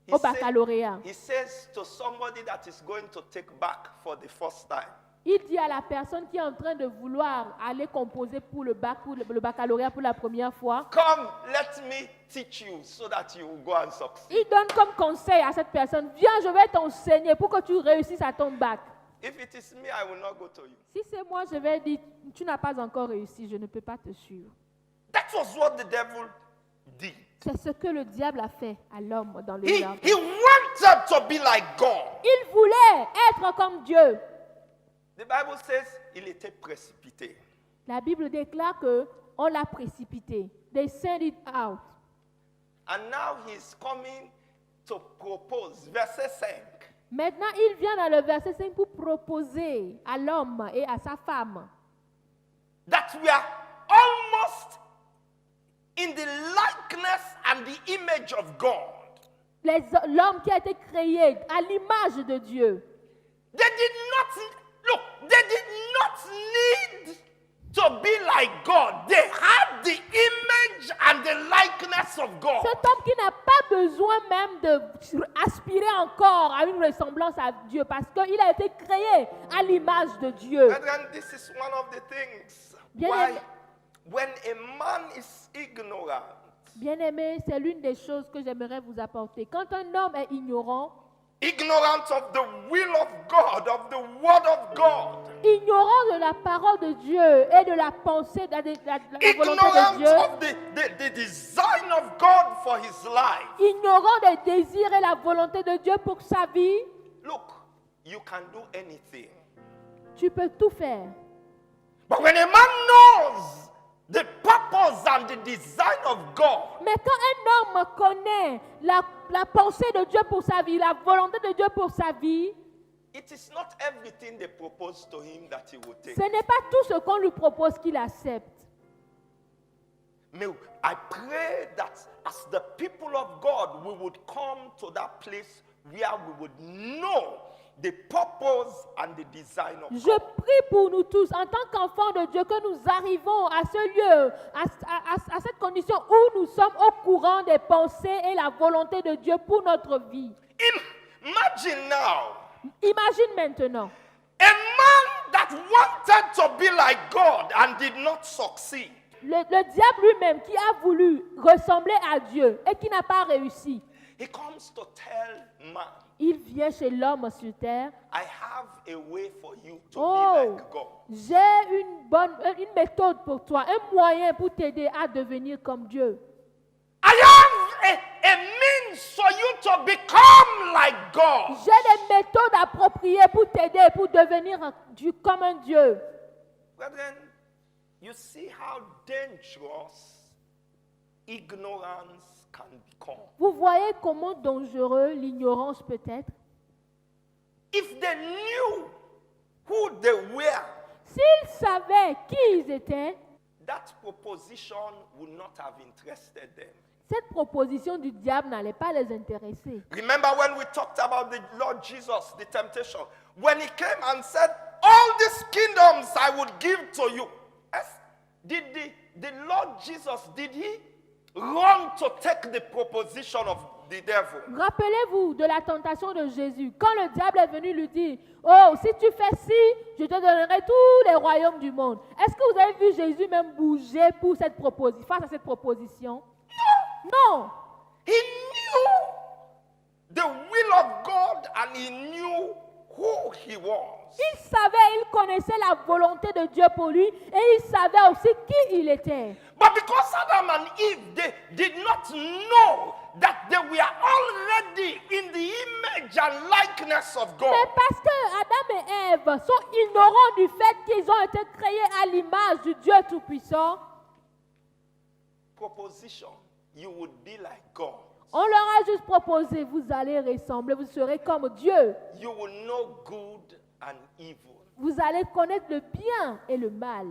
He au say- baccalauréat. he says to somebody that is going to take back for the first time, Il dit à la personne qui est en train de vouloir aller composer pour le bac, pour le baccalauréat pour la première fois, come, let me teach you so that you will go and succeed. il donne comme conseil à cette personne, viens, je vais t'enseigner pour que tu réussisses à ton bac. If it is me, I will not go to you. Si c'est moi, je vais dire, tu n'as pas encore réussi, je ne peux pas te suivre. That was what the devil did. C'est ce que le diable a fait à l'homme dans le He jardin. wanted to be like God. Il voulait être comme Dieu. The Bible says il était précipité. La Bible déclare que on l'a précipité. They sent it out. And now he's coming to propose. Verset 5. Maintenant, il vient dans le verset 5 pour proposer à l'homme et à sa femme That we are almost in the likeness and the image of God. l'homme qui a été créé à l'image de Dieu. They did not need to be like God. They had the image and the likeness of God. Cet homme qui n'a pas besoin même d'aspirer encore à une ressemblance à Dieu parce qu'il a été créé à l'image de Dieu. Brethren, this is one of the things Bien why aimé. when a man is ignorant, Bien-aimé, c'est l'une des choses que j'aimerais vous apporter. Quand un homme est ignorant of the will of God, of the word of God, de la parole de Dieu et de la pensée, de la volonté de ignorant Dieu, of the design of God for his life. ignorant des désirs et la volonté de Dieu pour sa vie, Look, you can do anything. tu peux tout faire. But when a man knows the purpose and the design of God, Mais quand un homme connaît la pensée de Dieu pour sa vie, la volonté de Dieu pour sa vie, it is not everything they propose to him that he will take. ce n'est pas tout ce qu'on lui propose qu'il accepte. May I pray that as the people of God, we would come to that place where we would know the purpose and the design of Je God. prie pour nous tous, en tant qu'enfants de Dieu, que nous arrivons à ce lieu, à cette condition où nous sommes au courant des pensées et la volonté de Dieu pour notre vie. Imagine now Imagine maintenant a man that wanted to be like God and did not succeed. le diable lui-même qui a voulu ressembler à Dieu et qui n'a pas réussi. He comes to tell man, Il vient chez l'homme sur terre. I have a way for you to Oh, be like God. j'ai une méthode pour toi, un moyen pour t'aider à devenir comme Dieu. I have a means for you to become like God. J'ai des méthodes appropriées pour t'aider, pour devenir comme un Dieu. Brethren, you see how dangerous ignorance can become. Vous voyez comment dangereux l'ignorance peut être? If they knew who they were, S'ils savaient qui ils étaient, that proposition would not have interested them. cette proposition du diable n'allait pas les intéresser. Remember when we talked about the Lord Jesus, the temptation, when he came and said, all these kingdoms I would give to you. Yes? Did the Lord Jesus, did he run to take the proposition of the devil? Rappelez-vous de la tentation de Jésus. Quand le diable est venu lui dire, oh, si tu fais ci, je te donnerai tous les royaumes du monde. Est-ce que vous avez vu Jésus même bouger pour cette proposition, face à cette proposition? Non. He knew the will of God and he knew who he was. Il savait, il connaissait la volonté de Dieu pour lui et il savait aussi qui il était. But because Adam and Eve, they did not know that they were already in the image and likeness of God. Mais parce que Adam et Ève sont ignorants du fait qu'ils ont été créés à l'image du Dieu Tout-Puissant, Proposition, you would be like God. on leur a juste proposé, vous allez ressembler, vous serez comme Dieu. You will know good and evil. Vous allez connaître le bien et le mal.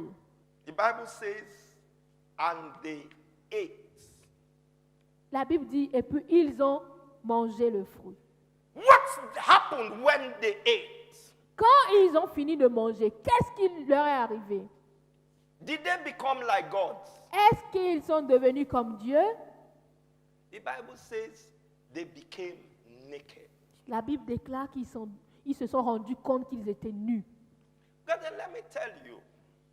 The Bible says, and they ate. La Bible dit, et puis ils ont mangé le fruit. What happened when they ate? Quand ils ont fini de manger, qu'est-ce qui leur est arrivé? Did they become like gods? Est-ce qu'ils sont devenus comme Dieu? The Bible says they became naked. La Bible déclare ils se sont rendus compte qu'ils étaient nus. Brother, let me tell you,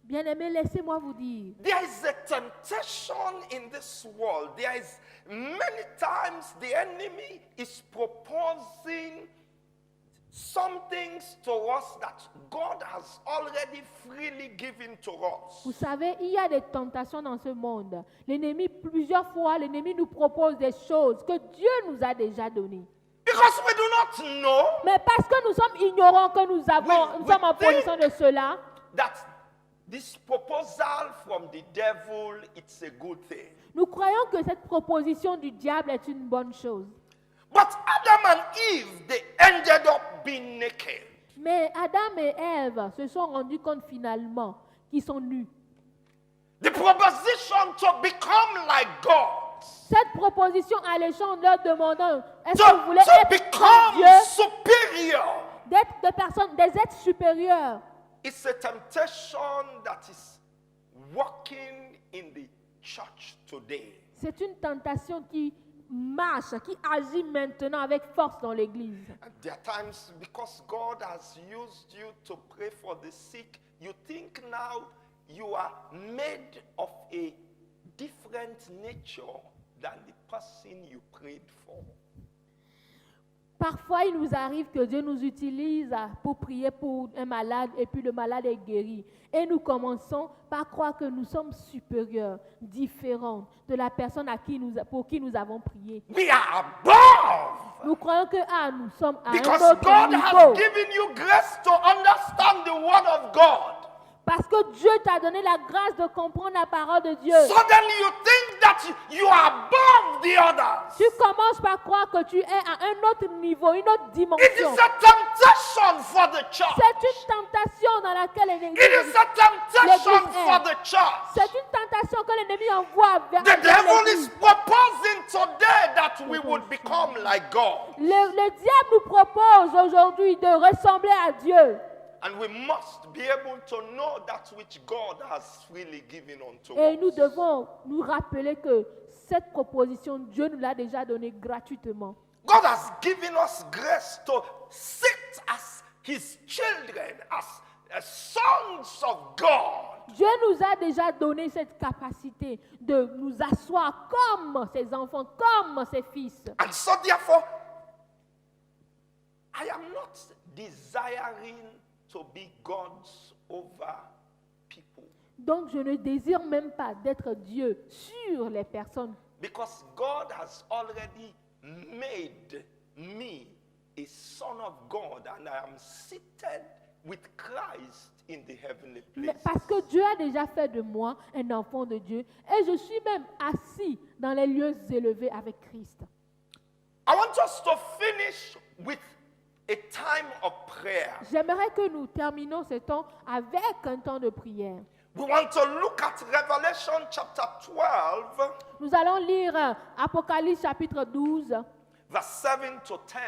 Bien-aimés, laissez-moi vous dire, there is a temptation in this world. There is many times the enemy is proposing some things to us that God has already freely given to us. vous savez, il y a des tentations dans ce monde. Plusieurs fois, l'ennemi nous propose des choses que Dieu nous a déjà données. Because we do not know Mais parce que nous sommes ignorants que nous sommes en possession de cela, that this proposal from the devil, it's a good thing. nous croyons que cette proposition du diable est une bonne chose. But Adam and Eve, they ended up being naked. Mais Adam et Ève se sont rendus compte finalement qu'ils sont nus. The proposition to become like God, Cette proposition alléchante leur demandant, est-ce que vous voulez to être comme become Dieu, superior, d'être des personnes, des êtres supérieurs? it's a temptation that is working in the church today. C'est une tentation qui marche, qui agit maintenant avec force dans l'Église. And there are times because God has used you to pray for the sick, you think now you are made of a different nature than the person you prayed for. Parfois, il nous arrive que Dieu nous utilise pour prier pour un malade et puis le malade est guéri. Et nous commençons par croire que nous sommes supérieurs, différents de la personne pour qui nous avons prié. We are above Nous croyons que nous sommes à because un autre God niveau. has given you grace to understand the word of God. Parce que Dieu t'a donné la grâce de comprendre la parole de Dieu. Suddenly you think that you are above the others. Tu commences par croire que tu es à un autre niveau, une autre It dimension. is a temptation for the church. C'est une tentation dans laquelle It is a temptation L'église est. for the church. C'est une tentation que l'ennemi envoie vers The devil is l'Église. proposing today that we would become like God. Le diable nous propose aujourd'hui de ressembler à Dieu. And we must be able to know that which God has freely given unto Et nous us. devons nous rappeler que cette proposition, Dieu nous l'a déjà donnée gratuitement. God has given us grace to sit as His children, as sons of God. Dieu nous a déjà donné cette capacité de nous asseoir comme ses enfants, comme ses fils. And so therefore, I am not desiring to be gods over people. Donc je ne désire même pas d'être Dieu sur les personnes. Because God has already made me a son of God, and I am seated with Christ in the heavenly Mais place. parce que Dieu a déjà fait de moi un enfant de Dieu et je suis même assis dans les lieux élevés avec Christ. I want us to finish with a time of prayer. J'aimerais que nous terminons ce temps avec un temps de prière. We want to look at Revelation chapter 12, Nous allons lire Apocalypse chapitre 12, verse 7 to 10.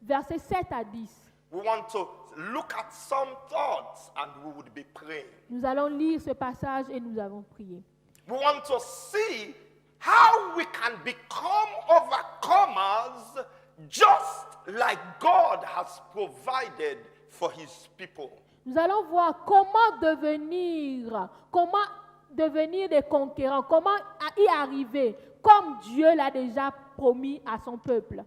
versets 7 à 10. We want to look at some thoughts and we would be praying. Nous allons lire ce passage et nous allons prier. We want to see how we can become overcomers just like God has provided for His people. Nous allons voir comment devenir des conquérants, comment y arriver, comme Dieu l'a déjà promis à son peuple.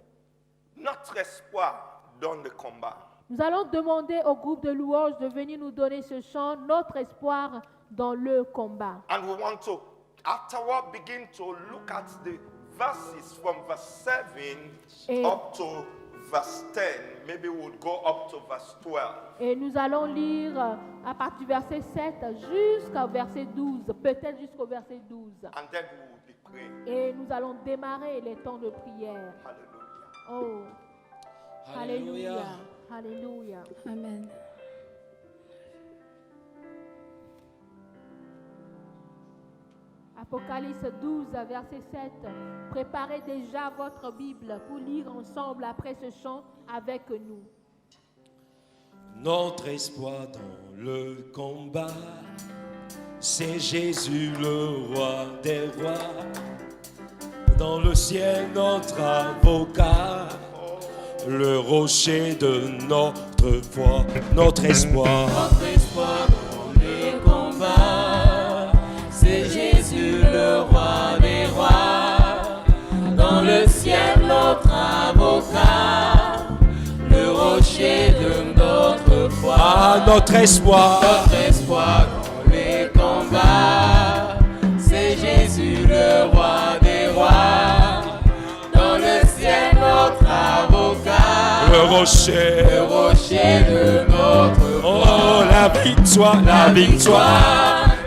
Notre espoir dans le combat. Nous allons demander au groupe de louanges de venir nous donner ce chant, notre espoir dans le combat. And we want to, afterward, begin to look at the verses from verse 7 up to verse 10. Maybe we'll go up to verse 12. Et nous allons lire à partir du verset 7 jusqu'au verset 12, peut-être jusqu'au verset 12. And then we will be praying. Et nous allons démarrer les temps de prière. Hallelujah. Oh, alléluia, alléluia. Amen. Apocalypse 12, verset 7. Préparez déjà votre Bible pour lire ensemble après ce chant avec nous. Notre espoir dans le combat, C'est Jésus le roi des rois. Dans le ciel notre avocat. Le rocher de notre foi, notre espoir. Notre espoir dans les combats, c'est Jésus le roi des rois. Dans le ciel notre avocat, le rocher de notre foi. Ah, notre espoir. Notre espoir dans les combats, c'est Jésus le roi des rois. Dans le ciel notre avocat, Le rocher de notre foi. Oh, la victoire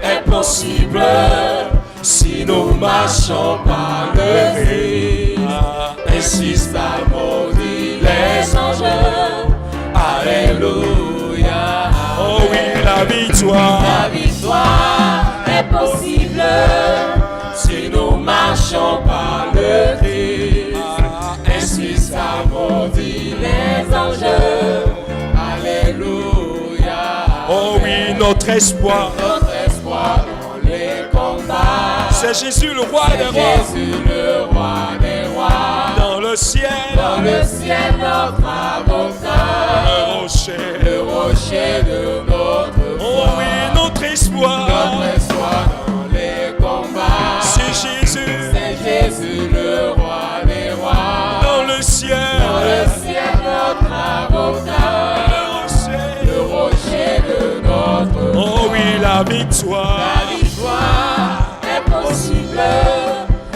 est possible si nous marchons par le Christ. Ainsi ça maudit les anges. Alléluia. Oh oui, la victoire est possible si nous marchons par le Christ. Ainsi ça maudit les anges. Alléluia. Oh oui, notre espoir. Dans les combats, C'est Jésus le roi des rois. Jésus le roi des rois. Dans le ciel Notre avocat, le rocher de notre Oh oui, notre espoir. dans les combats, C'est Jésus Jésus le roi des rois. dans le ciel. Notre avocat, Le rocher. de notre Oh oui, la victoire. est possible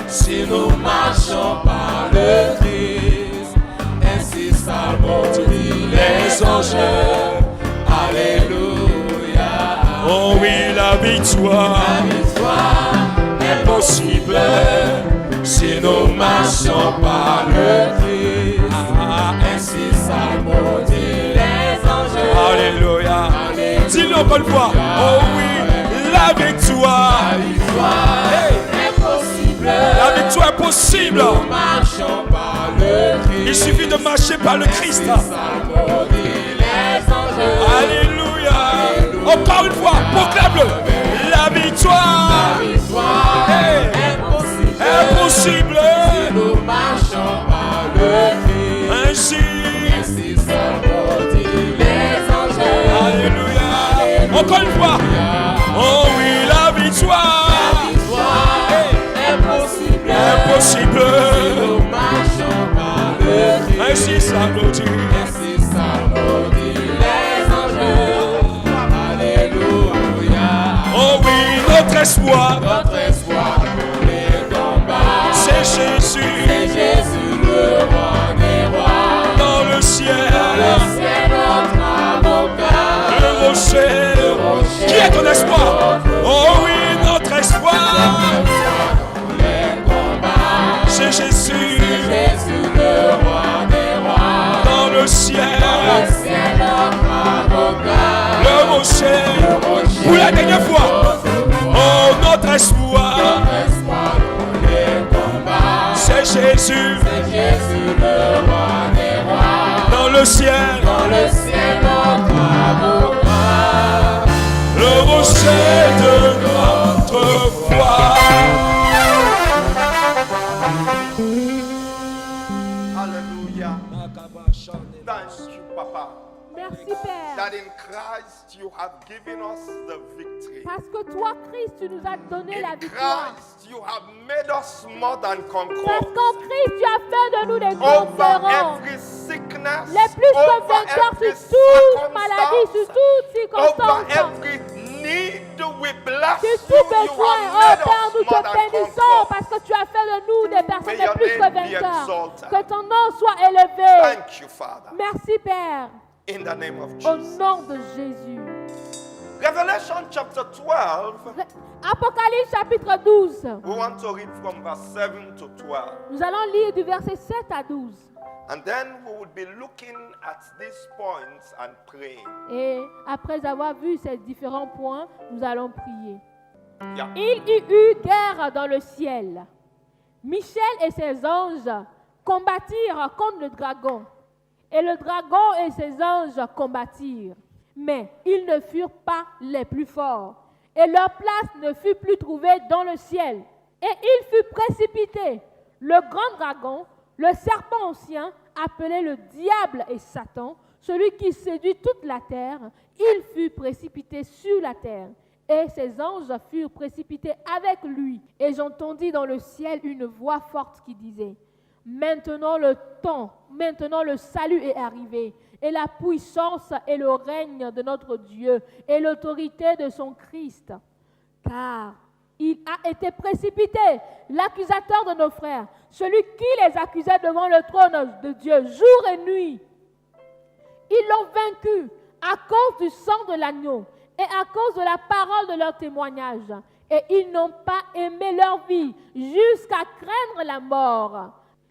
si nous marchons par le Christ. Ainsi ça maudit les anges. Alléluia. Oh oui, la victoire Est possible si nous marchons par le Christ. Ainsi ça maudit les anges. Alléluia. Dis-le encore une fois. Oh oui, la victoire. Hey, Est possible. la victoire est possible. Nous marchons par le Christ. Il suffit de marcher par le Christ. Ça maudit les anges. Alléluia. Encore une fois, proclame-le. La victoire hey, est possible. Nous marchons par le Christ. Ainsi, Ça maudit les anges. Alléluia. Encore une fois. Oh oui, la victoire hey, est possible. Nous marchons par le Christ. Ainsi, ça nous dit. Ainsi ça maudit les anges. Alléluia. Oh oui, notre espoir, Notre espoir pour les combats, c'est Jésus c'est Jésus le roi des rois. dans le ciel. C'est notre avocat. Le rocher, qui est ton espoir? Oh oui, notre espoir, Les combats, c'est Jésus Jésus le roi des rois. dans le ciel. C'est notre avocat. Le rocher, pour la dernière fois. Oh, notre espoir, Espoir pour les combats, c'est Jésus c'est Jésus le roi des rois. dans le ciel. Dans le ciel notre avocat. Le rocher de notre foi. Hallelujah. Thank you, Papa. Merci Père. That in Christ you have given us the victory. Parce que toi, Christ, tu nous as donné la In victoire. Christ you have made us more than Parce conquerors. qu'en Christ, tu as fait de nous des Over conquérants. every sickness, Les plus que over vainqueurs every sur toute maladie, sur circumstance, toute over circonstance. every need, we bless Sur you. tout You besoin, have oh made Père, us nous more te than bénissons conquerors. parce que tu as fait de nous des personnes May les your plus que name be vainqueurs. exalted. Que ton nom soit élevé. Thank you, Father. Merci Père. In the name of Au Jesus. nom de Jésus. Revelation chapter 12, Apocalypse chapitre 12. we want to read from verse 7 to 12. Nous allons lire du verset 7 à 12. And then we will be looking at these points and praying. Et après avoir vu ces différents points, nous allons prier. Yeah. Il y eut guerre dans le ciel. Michel et ses anges combattirent contre le dragon. Et le dragon et ses anges combattirent. Mais ils ne furent pas les plus forts. et leur place ne fut plus trouvée dans le ciel. Et il fut précipité, le grand dragon, le serpent ancien, appelé le diable et Satan, celui qui séduit toute la terre, il fut précipité sur la terre. Et ses anges furent précipités avec lui. Et j'entendis dans le ciel une voix forte qui disait, maintenant le salut est arrivé, et la puissance et le règne de notre Dieu, et l'autorité de son Christ. Car il a été précipité, l'accusateur de nos frères, celui qui les accusait devant le trône de Dieu jour et nuit. Ils l'ont vaincu à cause du sang de l'agneau et à cause de la parole de leur témoignage. Et ils n'ont pas aimé leur vie jusqu'à craindre la mort.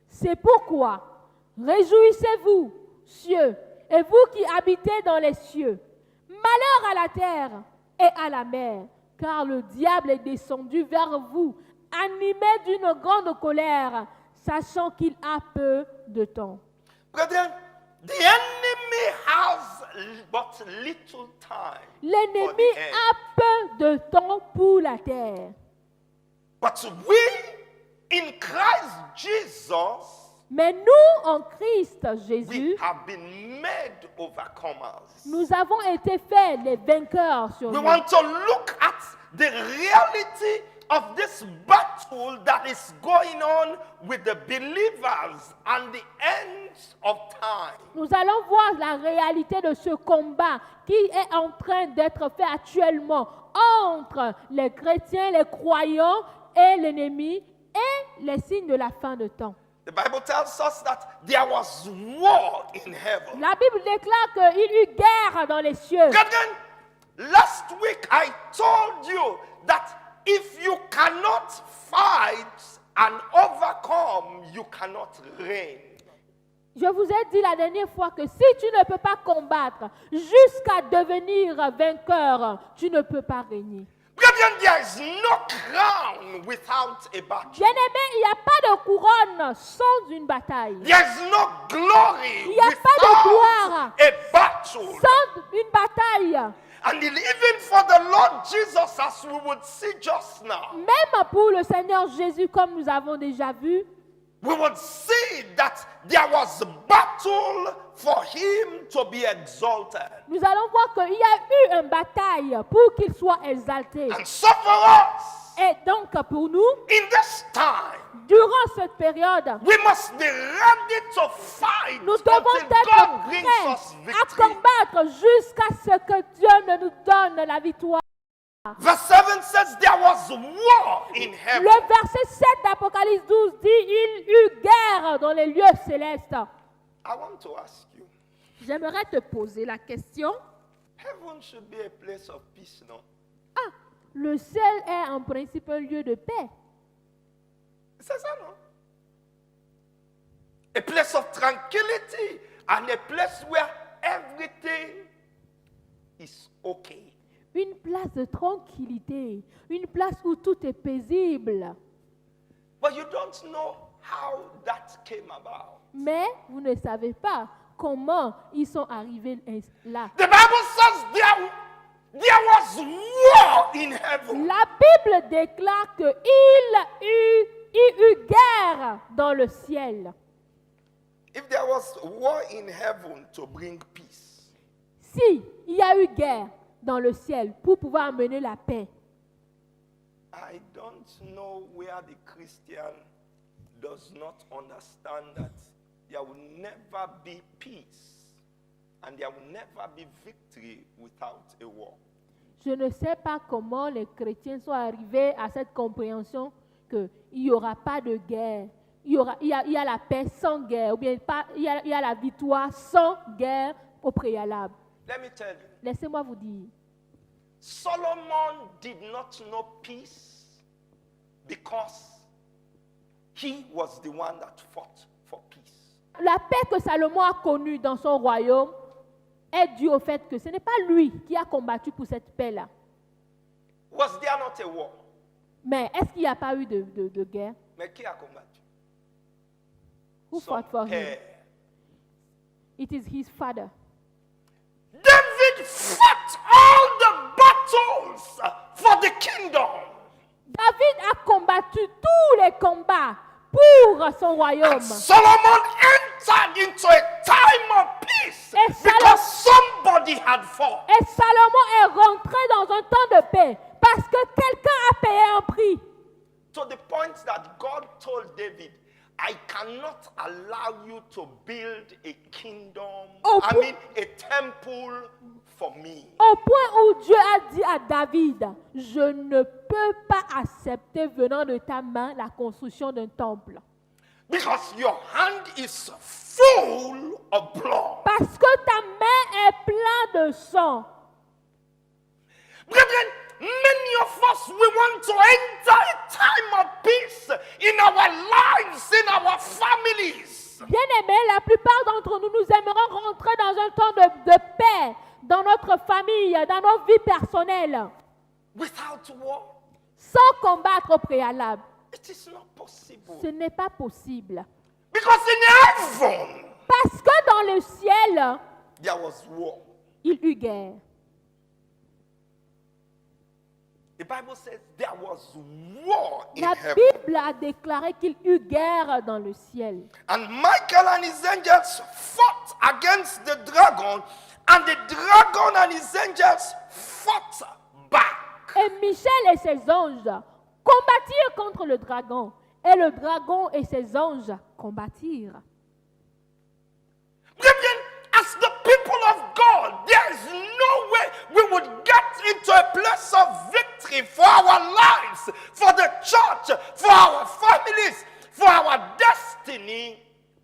C'est pourquoi, réjouissez-vous, cieux, et vous qui habitez dans les cieux. Malheur à la terre et à la mer, car le diable est descendu vers vous, animé d'une grande colère, sachant qu'il a peu de temps. Brethren, the enemy has but little time. for L'ennemi the end. a peu de temps pour la terre. But we, in Christ Jesus, Mais nous, en Christ we Jésus, have been made overcomers. nous avons été faits les vainqueurs sur We nous. want to look at the reality of this battle that is going on with the believers and the end of time. Nous allons voir la réalité de ce combat qui est en train d'être fait actuellement entre les chrétiens, les croyants et l'ennemi et les signes de la fin de temps. The Bible tells us that there was war in heaven. La Bible déclare qu'il y eut guerre dans les cieux. Brethren, last week I told you that if you cannot fight and overcome, you cannot reign. Je vous ai dit la dernière fois que si tu ne peux pas combattre jusqu'à devenir vainqueur, tu ne peux pas régner. Brethren, there is no crown without a battle. Bien-aimé, il n'y a pas de couronne sans une bataille. There is no glory Il n'y a pas de gloire without a battle. sans une bataille. And even for the Lord Jesus, as we would see just now, Même pour le Seigneur Jésus, comme nous avons déjà vu, we would see that there was a battle for him to be exalted. nous allons voir qu'il y a eu une bataille pour qu'il soit exalté. And so for us, Et donc pour nous, in this time, durant cette période, we must be ready to fight nous until devons être God brings prêts us à victory. combattre jusqu'à ce que Dieu ne nous donne la victoire. Verse 7 says there was war in heaven. Le verset 7 d'Apocalypse 12 dit, il y eut guerre dans les lieux célestes. I want to ask you, J'aimerais te poser la question. heaven should be a place of peace, no? Ah, le ciel est en principe un lieu de paix. C'est ça, non? A place of tranquility and a place where everything is okay. Une place de tranquillité, une place où tout est paisible. But you don't know how that came about. Mais vous ne savez pas comment ils sont arrivés là. The Bible says there was war in heaven. La Bible déclare qu'il y eut guerre dans le ciel. If there was war in heaven to bring peace, Si il y a eu guerre dans le ciel pour pouvoir amener la paix, I don't know where the Christian does not understand that there will never be peace and there will never be victory without a war. je ne sais pas comment les chrétiens sont arrivés à cette compréhension qu'il n'y aura pas de guerre. Il y a la paix sans guerre, ou bien il y a la victoire sans guerre au préalable. Let me tell you, Laissez-moi vous dire, Solomon did not know peace because he was the one that fought for peace. la paix que Salomon a connue dans son royaume est due au fait que ce n'est pas lui qui a combattu pour cette paix-là. Was there not a war? Mais est-ce qu'il n'y a pas eu de guerre? Mais qui a combattu? Who Son fought for him? père. It is his father. David fought all the battles for the kingdom. David a combattu tous les combats pour son royaume. Solomon entered into a time of peace Et because somebody had fought. Et Salomon est rentré dans un temps de paix parce que quelqu'un a payé un prix. To the point that God told David, I cannot allow you to build a kingdom, a temple for me. Au point où Dieu a dit à David, je ne peux pas accepter venant de ta main la construction d'un temple. Because your hand is full of blood. Parce que ta main est pleine de sang. Brethren, many of us, we want to enter a time of peace in our lives, in our families. Bien-aimés, la plupart d'entre nous, nous aimerions rentrer dans un temps de paix dans notre famille, dans nos vies personnelles, Without war, sans combattre au préalable. it is not possible. Ce n'est pas possible. Because in heaven, Parce que dans le ciel, there was war. il y eut guerre. The Bible says there was war in La heaven. Bible a déclaré qu'il y eut guerre dans le ciel. And Michael and his angels fought against the dragon, and the dragon and his angels fought back. Et Michel et ses anges combattirent contre le dragon. Et le dragon et ses anges combattirent. Brethren, as the people of God, there is no way we would get into a place of victory for our lives, for the church, for our families, for our destiny,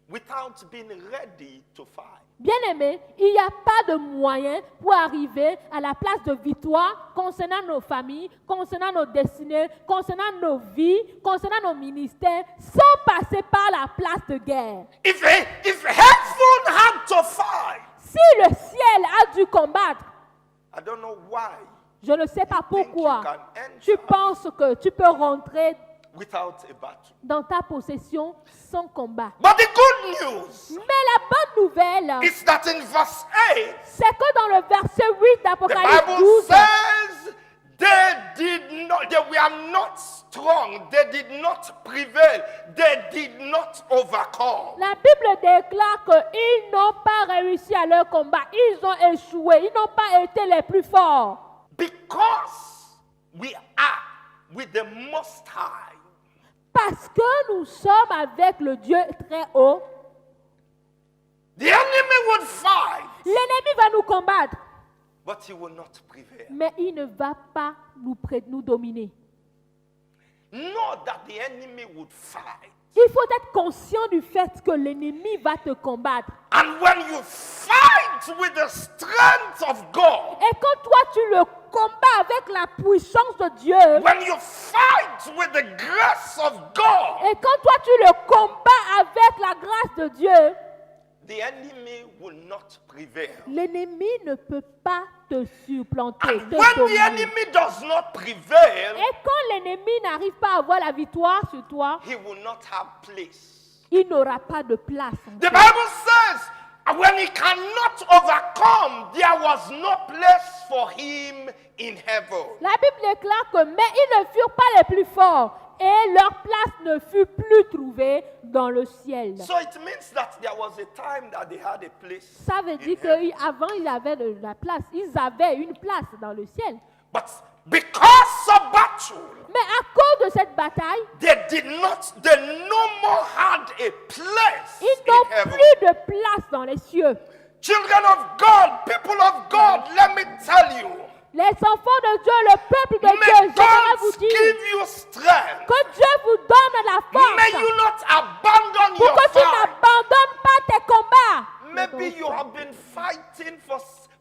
without being ready to fight. Bien-aimés, il n'y a pas de moyen pour arriver à la place de victoire concernant nos familles, concernant nos destinées, concernant nos vies, concernant nos ministères, sans passer par la place de guerre. If heaven had to fight, Si le ciel a dû combattre, I don't know why je ne sais pas you think pourquoi, you can enter tu penses que tu peux rentrer without a battle. dans ta possession sans combat. But the good news Mais la bonne nouvelle, is that in verse 8, c'est que dans le verset 8 the d'Apocalypse Bible 12, says they were not strong, they did not prevail, they did not overcome. la Bible déclare qu'ils n'ont pas réussi à leur combat. Ils ont échoué. Ils n'ont pas été les plus forts. Because we are with the Most High. Parce que nous sommes avec le Dieu très haut. The enemy would fight, L'ennemi va nous combattre, but he will not prevail. mais il ne va pas nous dominer. Know that the enemy would fight. Il faut être conscient du fait que l'ennemi va te combattre. And when you fight with the strength of God, Et quand toi tu le combats avec la puissance de Dieu, when you fight with the grace of God, et quand toi tu le combats avec la grâce de Dieu, the enemy will not prevail. l'ennemi ne peut pas te supplanter, And te when the dominer. enemy does not prevail, Et quand l'ennemi n'arrive pas à avoir la victoire sur toi, he will not have place. il n'aura pas de place. en The toi. Bible says, when he cannot overcome, there was no place for him in heaven. La Bible déclare que mais ils ne furent pas les plus forts et leur place ne fut plus trouvée dans le ciel. So it means that there was a time that they had a place. Ça veut dire in heaven. qu'avant ils avaient de la place, ils avaient une place dans le ciel. But because of battle, Mais à cause de cette bataille, they no more had a place ils in n'ont heaven. plus de place dans les cieux. Children of God, people of God, let me tell you, Les enfants de Dieu, le peuple de Dieu, may j'aimerais vous God dire give you strength. que Dieu vous donne la May force you not abandon pour your que tu fight. n'abandonnes pas tes combats. Maybe you have been fighting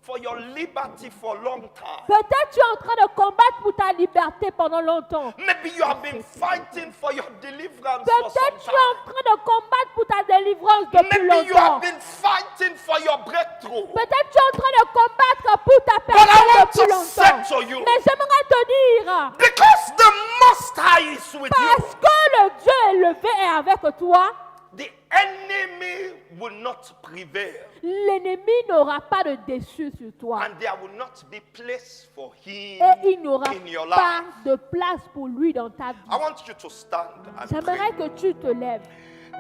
for your liberty for a long time. Peut-être tu es en train de combattre pour ta liberté pendant longtemps. Maybe you have been fighting for your deliverance for some Peut-être tu es en time. train de combattre pour ta délivrance depuis Maybe you longtemps. have been fighting for your breakthrough. Peut-être tu es en train de combattre pour ta But I personne want depuis to say longtemps. to you, Mais j'aimerais te dire, because the Most High is with you, parce que le Dieu élevé est avec toi, the enemy will not prevail. L'ennemi n'aura pas de dessus sur toi. And there will not be place for him Et il n'aura in your pas life. de place pour lui dans ta vie. I want you to stand and J'aimerais pray que tu te lèves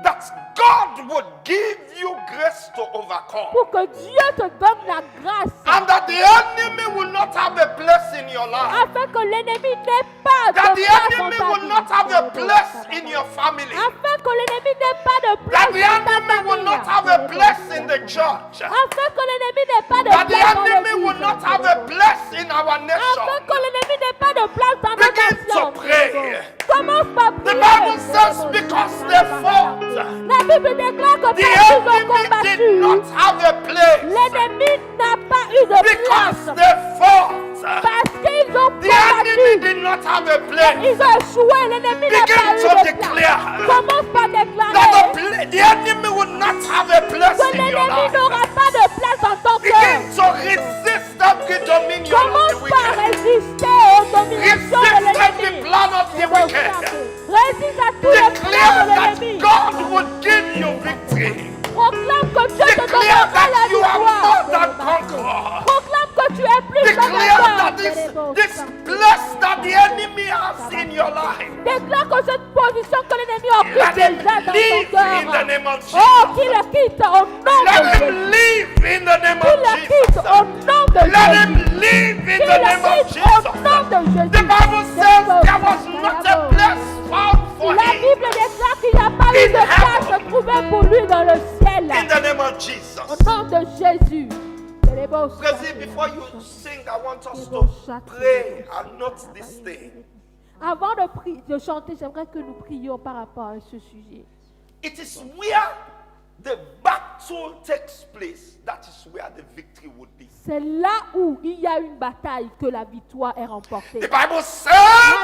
that God would give you grace to overcome. pour que Dieu te donne la grâce And that the enemy will not have a place in your life. afin que l'ennemi n'ait pas de That the place dans enemy ta will vie. not have a place in your family. Afin que l'ennemi n'ait pas de That place the dans ta enemy will famille. not have a place in the church. Afin que l'ennemi n'ait pas de That the place dans enemy will not have a l'église. place in our Afin nation. que l'ennemi n'ait pas de place dans notre Begin to nation. pray. Commence par The prier. Bible says because they fought, La Bible déclare que the parce qu'ils ont enemy did combattu, not have a place. l'ennemi n'a pas eu de Because place. they fought, Parce qu'ils ont the enemy combattu. did not have a place. Ils ont échoué. L'ennemi n'a Begin pas eu to de place. declare Commence par That déclarer the enemy will not have a place que in your l'ennemi life. n'aura pas de place dans ton cœur. Begin to resist every dominion of the Commence par wicked. résister aux dominations de Resist every l'ennemi. plan of the wicked. Résiste à tous les plans Declare de that l'ennemi. God would give you victory. Proclame que Dieu te Declare donnera that la you are more victoire. than conqueror. Proclame que tu es plus que Declare that vainqueur. this place that the enemy has in your life, Déclare que cette position que l'ennemi occupe let him déjà dans live ton in the cœur. name of Oh, Jesus. qu'il le quitte au nom Let de Jésus. him live in the name Qu'il of le quitte au Jesus. nom de Let Jésus. him live in Qu'il the le name of quitte au nom Jesus. de Jésus. The Bible says there was not a place found for La him Bible déclare qu'il n'y a pas eu in de place heaven. trouvée pour lui dans le ciel. in the name of Jesus. Au nom de Jésus. Because before you sing, I want us to pray and note this thing. Avant de chanter, j'aimerais que nous prions par rapport à ce sujet. It is where the battle takes place. That is where the victory would be. C'est là où il y a une bataille que la victoire est remportée. The Bible La says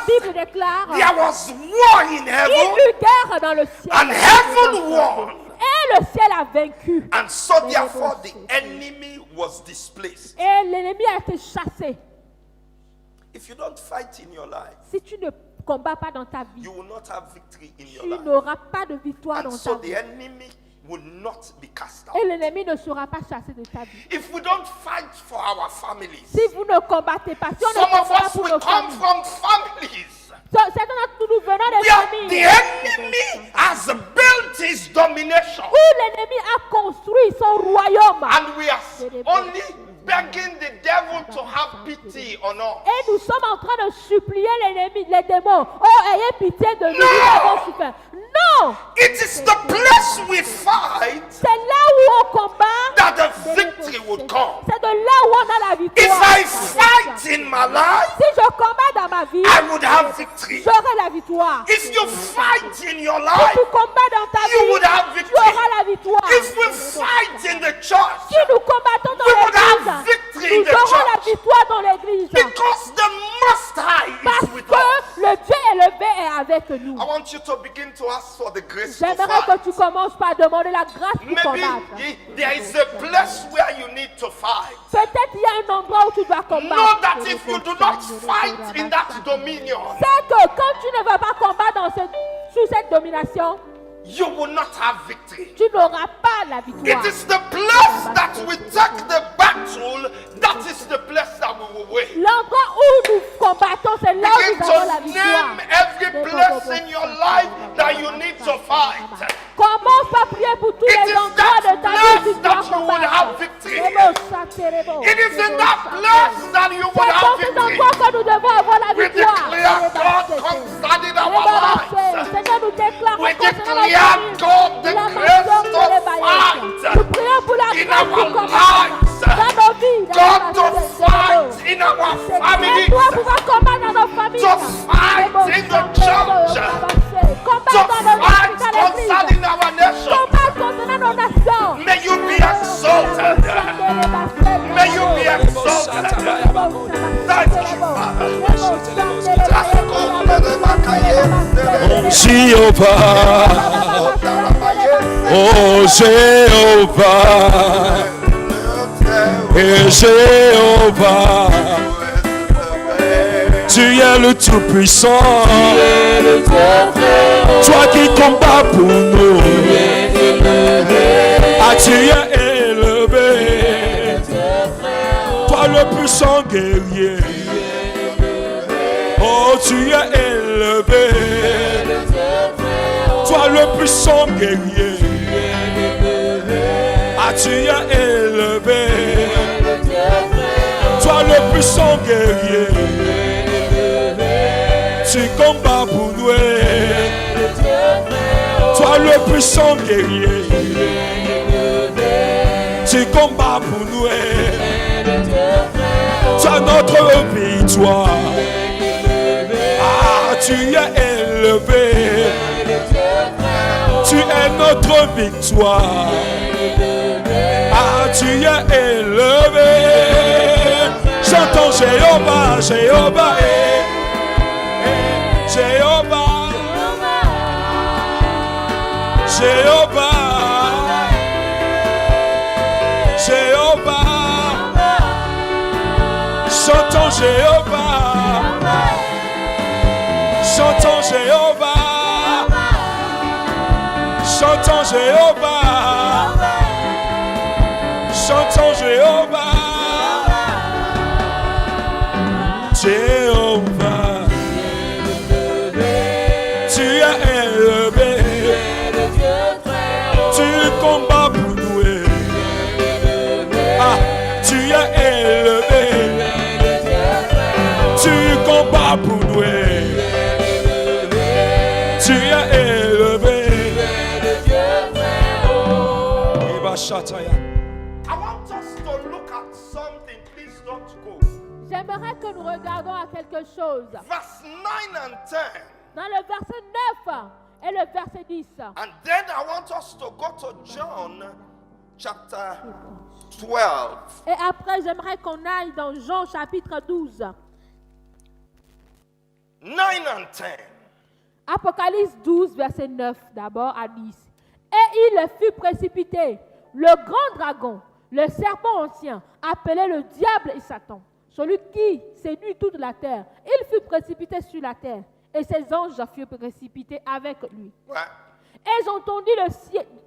Bible déclare there was war in qu'il y heaven eut guerre dans le ciel. and heaven won. Et le ciel a vaincu. And so therefore the enemy was displaced. Et l'ennemi a été chassé. If you don't fight in your life, Si tu ne combats pas dans ta vie, you will not have victory in your tu life. n'auras pas de victoire And dans so ta the vie. enemy will not be cast out. Et l'ennemi ne sera pas chassé de ta vie. If we don't fight for our families, Si vous ne combattez pas, si on ne some of combat pas us pour will nos come familles, from families certains d'entre nous venons des where the familles enemy has built his domination, où l'ennemi a construit son royaume. and we are only begging the devil to have pity on us. Et nous sommes en train de supplier l'ennemi, les démons. Oh, ayez pitié de nous, Non! nous avons souffert. Non! It is the place we fight C'est là où on combat. that the victory would come. C'est de là où on a la If victoire. I fight in my life, Si je combats dans ma vie, I would have victory. j'aurai la victoire. If you fight in your Si life, tu combats dans ta you vie, would have tu victory. auras la victoire. If we fight in the church, Si nous combattons dans we would have l'église, victory in nous the aurons la church. victoire dans l'église. Because the Most High Parce is with que us. le Dieu élevé est avec nous. I want you to begin to ask for the grace to J'aimerais que fight. tu commences par demander la grâce pour Maybe combattre. there is a place where you need to fight. Peut-être il y a un endroit où tu dois Know combattre. that if you do not fight in that dominion, C'est que quand tu ne vas pas combattre sous cette domination, you will not have victory. tu n'auras pas la It victoire. is the place that we take the battle, that is the place that we will win. L'endroit où nous combattons, c'est là où Begin nous avons la to victoire. name every place in your life that you need to fight. Commence par prier pour tous It les is endroits that de ta vie où tu place dois that you will combattre. have victory. It is in that C'est place that you will dans have ces victory. endroits que nous devons avoir la We victoire. declare God concerning our lives. Seigneur, nous déclarons We concernant declare notre vie, God the la grace maison to de l'évaluation. fight Nous prions pour la in grâce our pour combattre lives. dans nos vies, dans God nos to fight in our families. Toi pouvoir combattre dans nos familles. To fight in the church. To Combattre dans nos fight vies, dans l'église. concerning our nation. Combattre concernant nos nations. May you be exalted. May you be exalted. Thank you, Father. Jéhovah, oh Jéhovah, et Jéhovah, tu es le Tout-Puissant, toi qui combats pour nous. puissant guerrier. Oh, tu es élevé. Toi le puissant guerrier. Ah, tu es élevé. Toi le puissant guerrier. Tu combats pour nous. Toi le puissant guerrier. Tu combats pour nous. Toi notre victoire. Ah, tu es élevé. Tu es notre victoire. Ah, tu es élevé. J'entends Jéhovah, Jéhovah, Jéhovah, Jéhovah, Jéhovah. J'entends Jéhovah. Chantons Jéhovah. Chantons Jéhovah. Chantons Jéhovah. Jéhovah. Tu es élevé. Tu combats pour nous. Ah, tu es élevé. Tu combats pour nous. Tu es élevé. I want us to look at something. Please don't go. J'aimerais que nous regardions à quelque chose. Verse 9 and 10. Dans le verset 9 et le verset 10. And then I want us to go to John chapter 12. Et après, j'aimerais qu'on aille dans Jean chapitre 12. 9 and 10. Apocalypse 12, verset 9 d'abord à 10. Et il fut précipité, le grand dragon, le serpent ancien, appelé le diable et Satan, celui qui séduit toute la terre. Il fut précipité sur la terre, et ses anges furent précipités avec lui. Ouais. Et j'entendis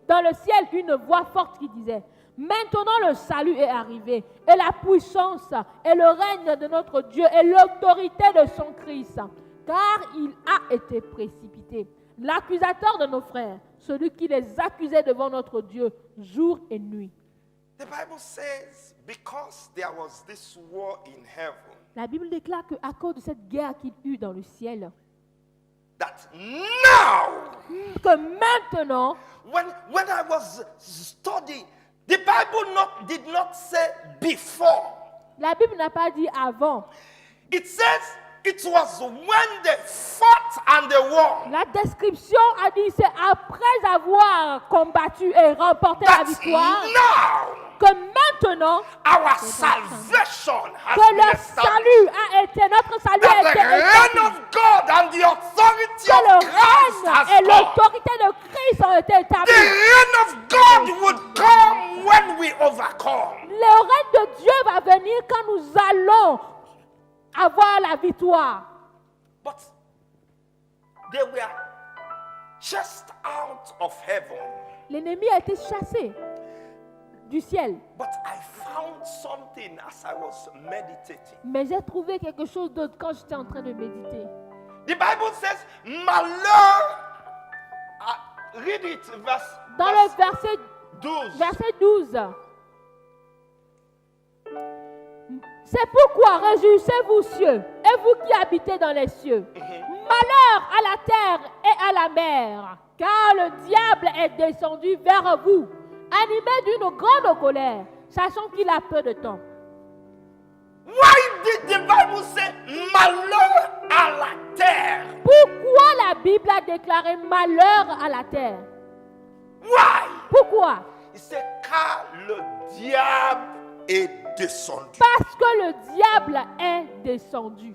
dans le ciel une voix forte qui disait: maintenant le salut est arrivé, et la puissance, et le règne de notre Dieu, et l'autorité de son Christ, car il a été précipité. L'accusateur de nos frères, celui qui les accusait devant notre Dieu jour et nuit. The Bible says, because there was this war in heaven, La Bible déclare qu'à cause de cette guerre qu'il eut dans le ciel, that now, que maintenant, when I was studying, the Bible did not say before. la Bible n'a pas dit avant. It says it was when they fought and they won. La description a dit c'est après avoir combattu et remporté la That victoire now que maintenant our salvation has que been le established. salut a été, notre salut That a the été reign établi. of God and the authority Que of le Christ règne has et come. l'autorité de Christ ont été The établis. reign of God would come when we overcome. Le règne de Dieu va venir quand nous allons avoir la victoire. But they were chased out of heaven. L'ennemi a été chassé du ciel. But I found something as I was meditating. Mais j'ai trouvé quelque chose d'autre quand j'étais en train de méditer. The Bible says, malheur. Read it, Dans le verset 12. Verset 12. C'est pourquoi réjouissez-vous, cieux, et vous qui habitez dans les cieux. Malheur à la terre et à la mer, car le diable est descendu vers vous, animé d'une grande colère, sachant qu'il a peu de temps. Why did the Bible say malheur à la terre? Pourquoi la Bible a déclaré malheur à la terre? Why? Pourquoi? Il sait car le diable est descendu. Parce que le diable est descendu.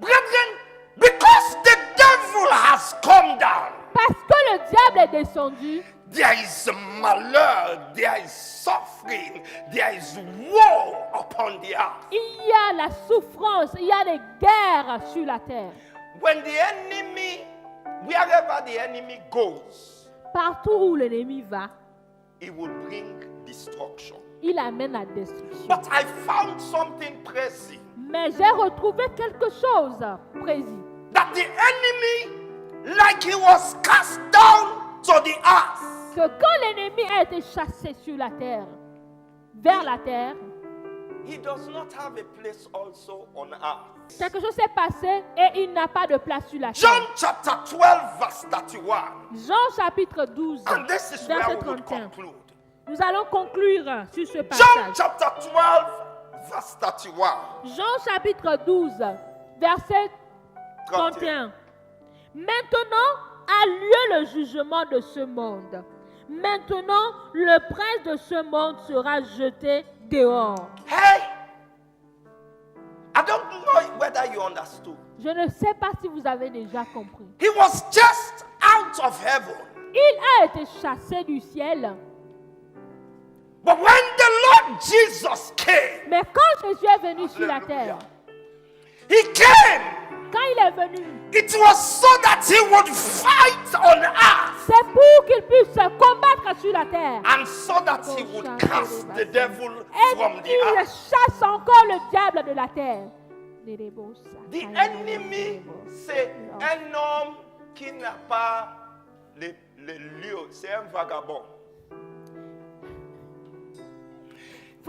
Brethren, because the devil has come down, Parce que le diable est descendu, there is malheur, there is suffering, there is woe upon the earth. il y a la souffrance, il y a les guerres sur la terre. When the enemy, wherever the enemy goes, Partout où l'ennemi va, he will bring destruction. il amène la destruction. But I found something précis. Mais j'ai retrouvé quelque chose précis. That the enemy, like he was cast down to the earth, Que quand l'ennemi a été chassé sur la terre, vers la terre, he does not have a place also on earth. quelque chose s'est passé et il n'a pas de place sur la John terre. chapter 12, verse 31. Jean chapitre 12, And this is where verset we will 31. conclude. Nous allons conclure sur ce John passage. chapter 12, verse 31. Jean chapitre 12, verset 31. Maintenant a lieu le jugement de ce monde. Maintenant, le prince de ce monde sera jeté dehors. Hey, I don't know whether you understood. Je ne sais pas si vous avez déjà compris. He was just out of heaven. Il a été chassé du ciel. But when the Lord Jesus came, Mais quand Jésus est venu sur la terre, he came. quand il est venu, It was so that he would fight on earth c'est pour qu'il puisse se combattre sur la terre. and so that he would cast the devil Et from the il earth. chasse encore le diable de la terre. The enemy, c'est un homme qui n'a pas le lieu, c'est un vagabond.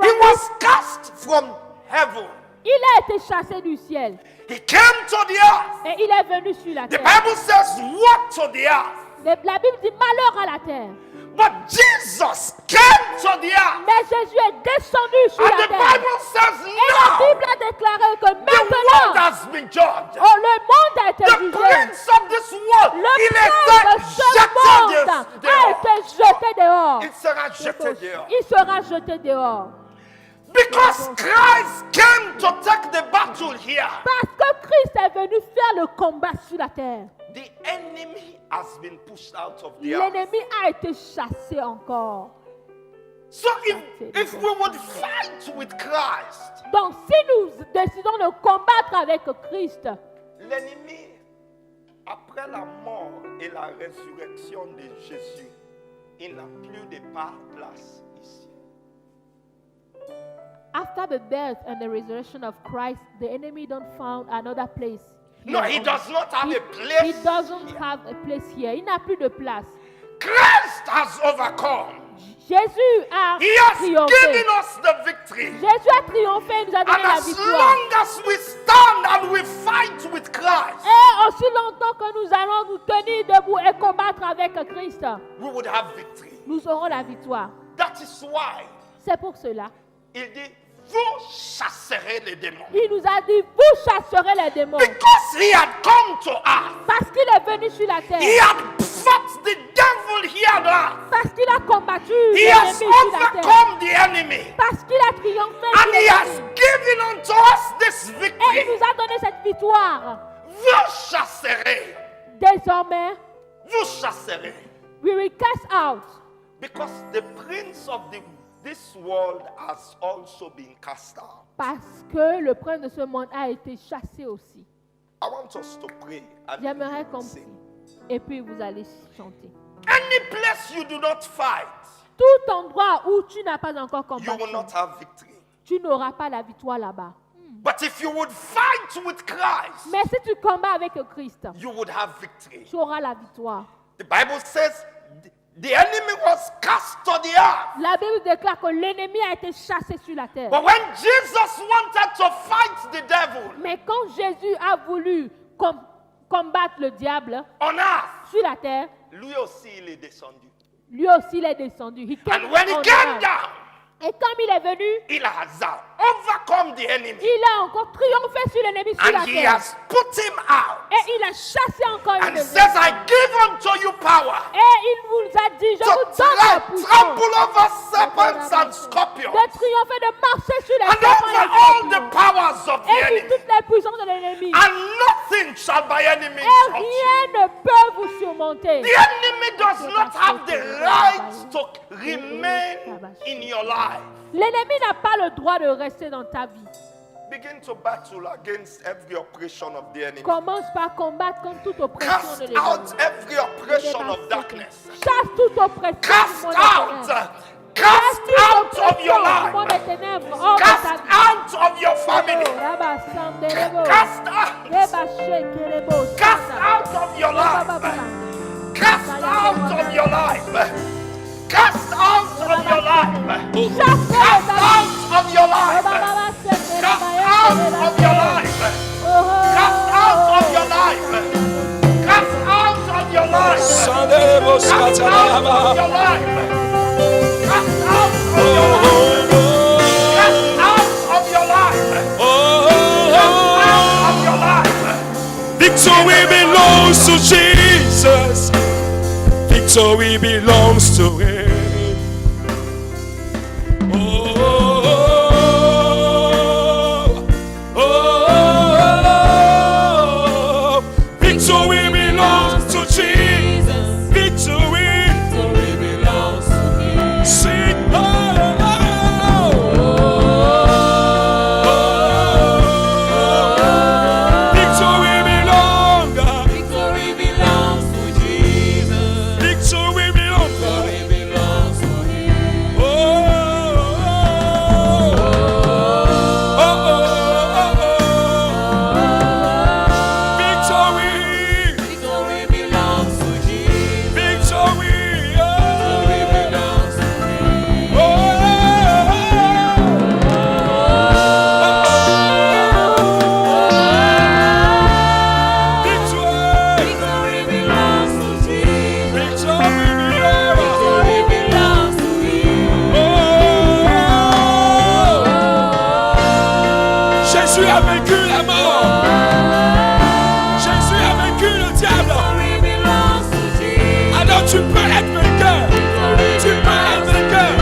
He was cast from heaven. Il a été chassé du ciel He came to the earth. et il est venu sur la The terre. Bible says, "Walk to the earth." La Bible dit malheur à la terre. But Jesus came to the earth. Mais Jésus est descendu sur And la the terre. Bible says, Et la "Now Bible a déclaré que the world maintenant, has been judged." oh, le monde a été The jugé. prince of this world, Le il prince était de ce monde a été jeté dehors. Il sera jeté dehors. Il sera jeté dehors. Because Christ came to take the battle here. Parce que Christ est venu faire le combat sur la terre. The enemy has been pushed out of the earth. L'ennemi a été chassé encore. So if we would fight with Christ, Donc si nous décidons de combattre avec Christ, l'ennemi, après la mort et la résurrection de Jésus, il n'a plus de place ici. after the death and the resurrection of Christ, the enemy don't found another place. No, here he on does not have He- a place. He doesn't here. have a place here. Il n'a plus de place. Christ has overcome. Jésus a He has triomphé. given us the victory. Jésus a triomphé, il nous a donné And la as victoire. long as we stand and we fight with Christ, Et aussi longtemps que nous allons nous tenir debout et combattre avec Christ, we would have victory. nous aurons la victoire. That is why C'est pour cela. il dit, vous chasserez les démons. Il nous a dit, vous chasserez les démons. Because he had come to us. Parce qu'il est venu sur la He terre. had fought the devil here on earth. Parce qu'il a combattu He has l'ennemi sur la terre. overcome the enemy. Parce qu'il a triomphé And sur he has l'ennemi. given unto us this Et il victory. nous a donné cette victoire. Vous chasserez. Désormais, Vous chasserez. we will cast out. Because the prince of this world has also been cast out. Parce que le prince de ce monde a été chassé aussi. I want us to pray. And J'aimerais qu'on sing. prie. Et puis vous allez chanter. Any place you do not fight, Tout endroit où tu n'as pas encore you will combattu, not have victory. tu n'auras pas la victoire là-bas. But if you would fight with Christ, Mais si tu combats avec Christ, you would have victory. tu auras la victoire. The Bible says the enemy was cast to the earth. La Bible déclare que l'ennemi a été chassé sur la terre. But when Jesus wanted to fight the devil Mais quand Jésus a voulu combattre le diable on earth, sur la terre, lui aussi il est descendu. lui aussi il est descendu. He came And when he on came earth. down, Et comme il est venu, he has overcome the enemy. il a encore triomphé sur l'ennemi sur la And he terre. has put him out. Et il a chassé encore une And he deuxième says, fois. I give unto you power Et il vous a dit, je vous to donne la puissance trample over serpents and scorpions de triompher, de marcher sur les and serpents et over les all the scorpions. powers of the Et sur enemy. toutes les puissances de l'ennemi. And nothing shall by any means Et touch you. rien ne peut vous surmonter. The enemy does not have the right to remain in your life. L'ennemi n'a pas le droit de rester dans ta vie. Begin to battle against every oppression of the enemy. Commence par combattre contre toute oppression Cast de l'ennemi. out every oppression of darkness. Chasse toute oppression Cast du monde des out, ténèbres. Cast out of your Comment life. des ténèbres hors de Cast ta vie. out of your family. Rabba Sanderebo. Cast out. Reba Shekerebo. Cast out of your life. Cast out of your life. Cast out of your life. Cast out of your life. Cast out of your life. Cast out of your life. Cast out of your life. Sanderebo Cast out of Skataraba. your life. Cast out of your life. Cast out of your life. Cast out of your life. Victory belongs to Jesus. Victory belongs to Him. Victory belongs to Jesus. Victory. Victory belongs to Him. Sing. Victory belongs. Victory belongs to Jesus. Victory belongs. Victory belongs to Him. Victory. Victory belongs to Jesus. Victory. Victory belongs to Him. Victory belongs to Jesus. Victory belongs to Him. Jésus a vaincu la mort. Jésus a vaincu le diable. Victory belongs to Jesus. Alors tu peux être vainqueur. Tu peux être vainqueur.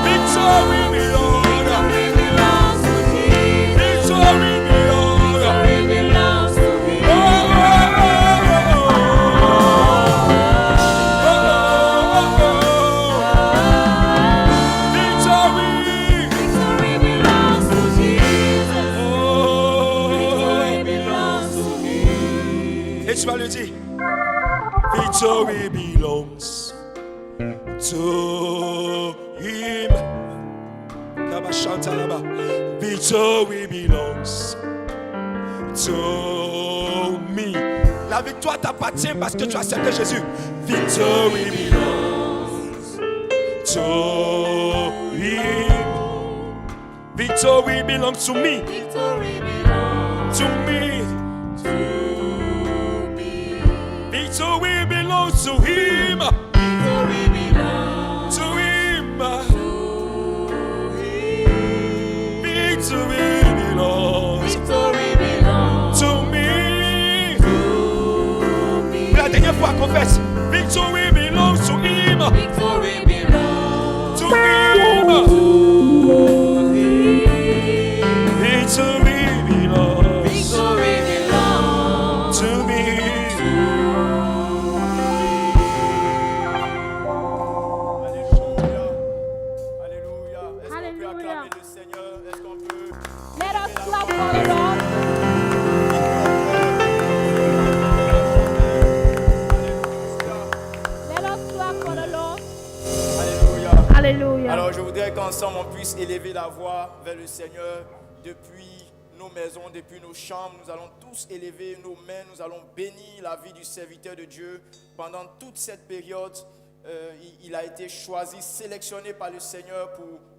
Victory belongs. Victory belongs to Jesus. Victory belongs. Victory belongs to Him. Victory belongs to Jesus. Victory belongs to Him. Et tu vas lui dire, victory belongs to Him. Kaba chante là-bas. Victory belongs to me. La victoire t'appartient parce que tu as accepté Jésus. Victory belongs to Him. Victory belongs to me. Victory belongs To me. to me. Victory belongs to Him. Victory belongs To Him. to Him. Victory belongs Victory belongs to me. to me. La dernière fois, confesse. Victory belongs to Him. Victory belongs To Him. Victory belongs Victory belongs to me. Alléluia. Alléluia. Est-ce qu'on peut Alléluia. acclamer le Seigneur? Est-ce qu'on peut... Let us clap for the Lord. Let us clap for the Lord. Alléluia. Hallelujah. Alors je voudrais qu'ensemble on puisse élever la voix vers le Seigneur depuis nos maisons, depuis nos chambres. Nous allons tous élever nos mains, nous allons bénir la vie du serviteur de Dieu. Pendant toute cette période, il a été choisi, sélectionné par le Seigneur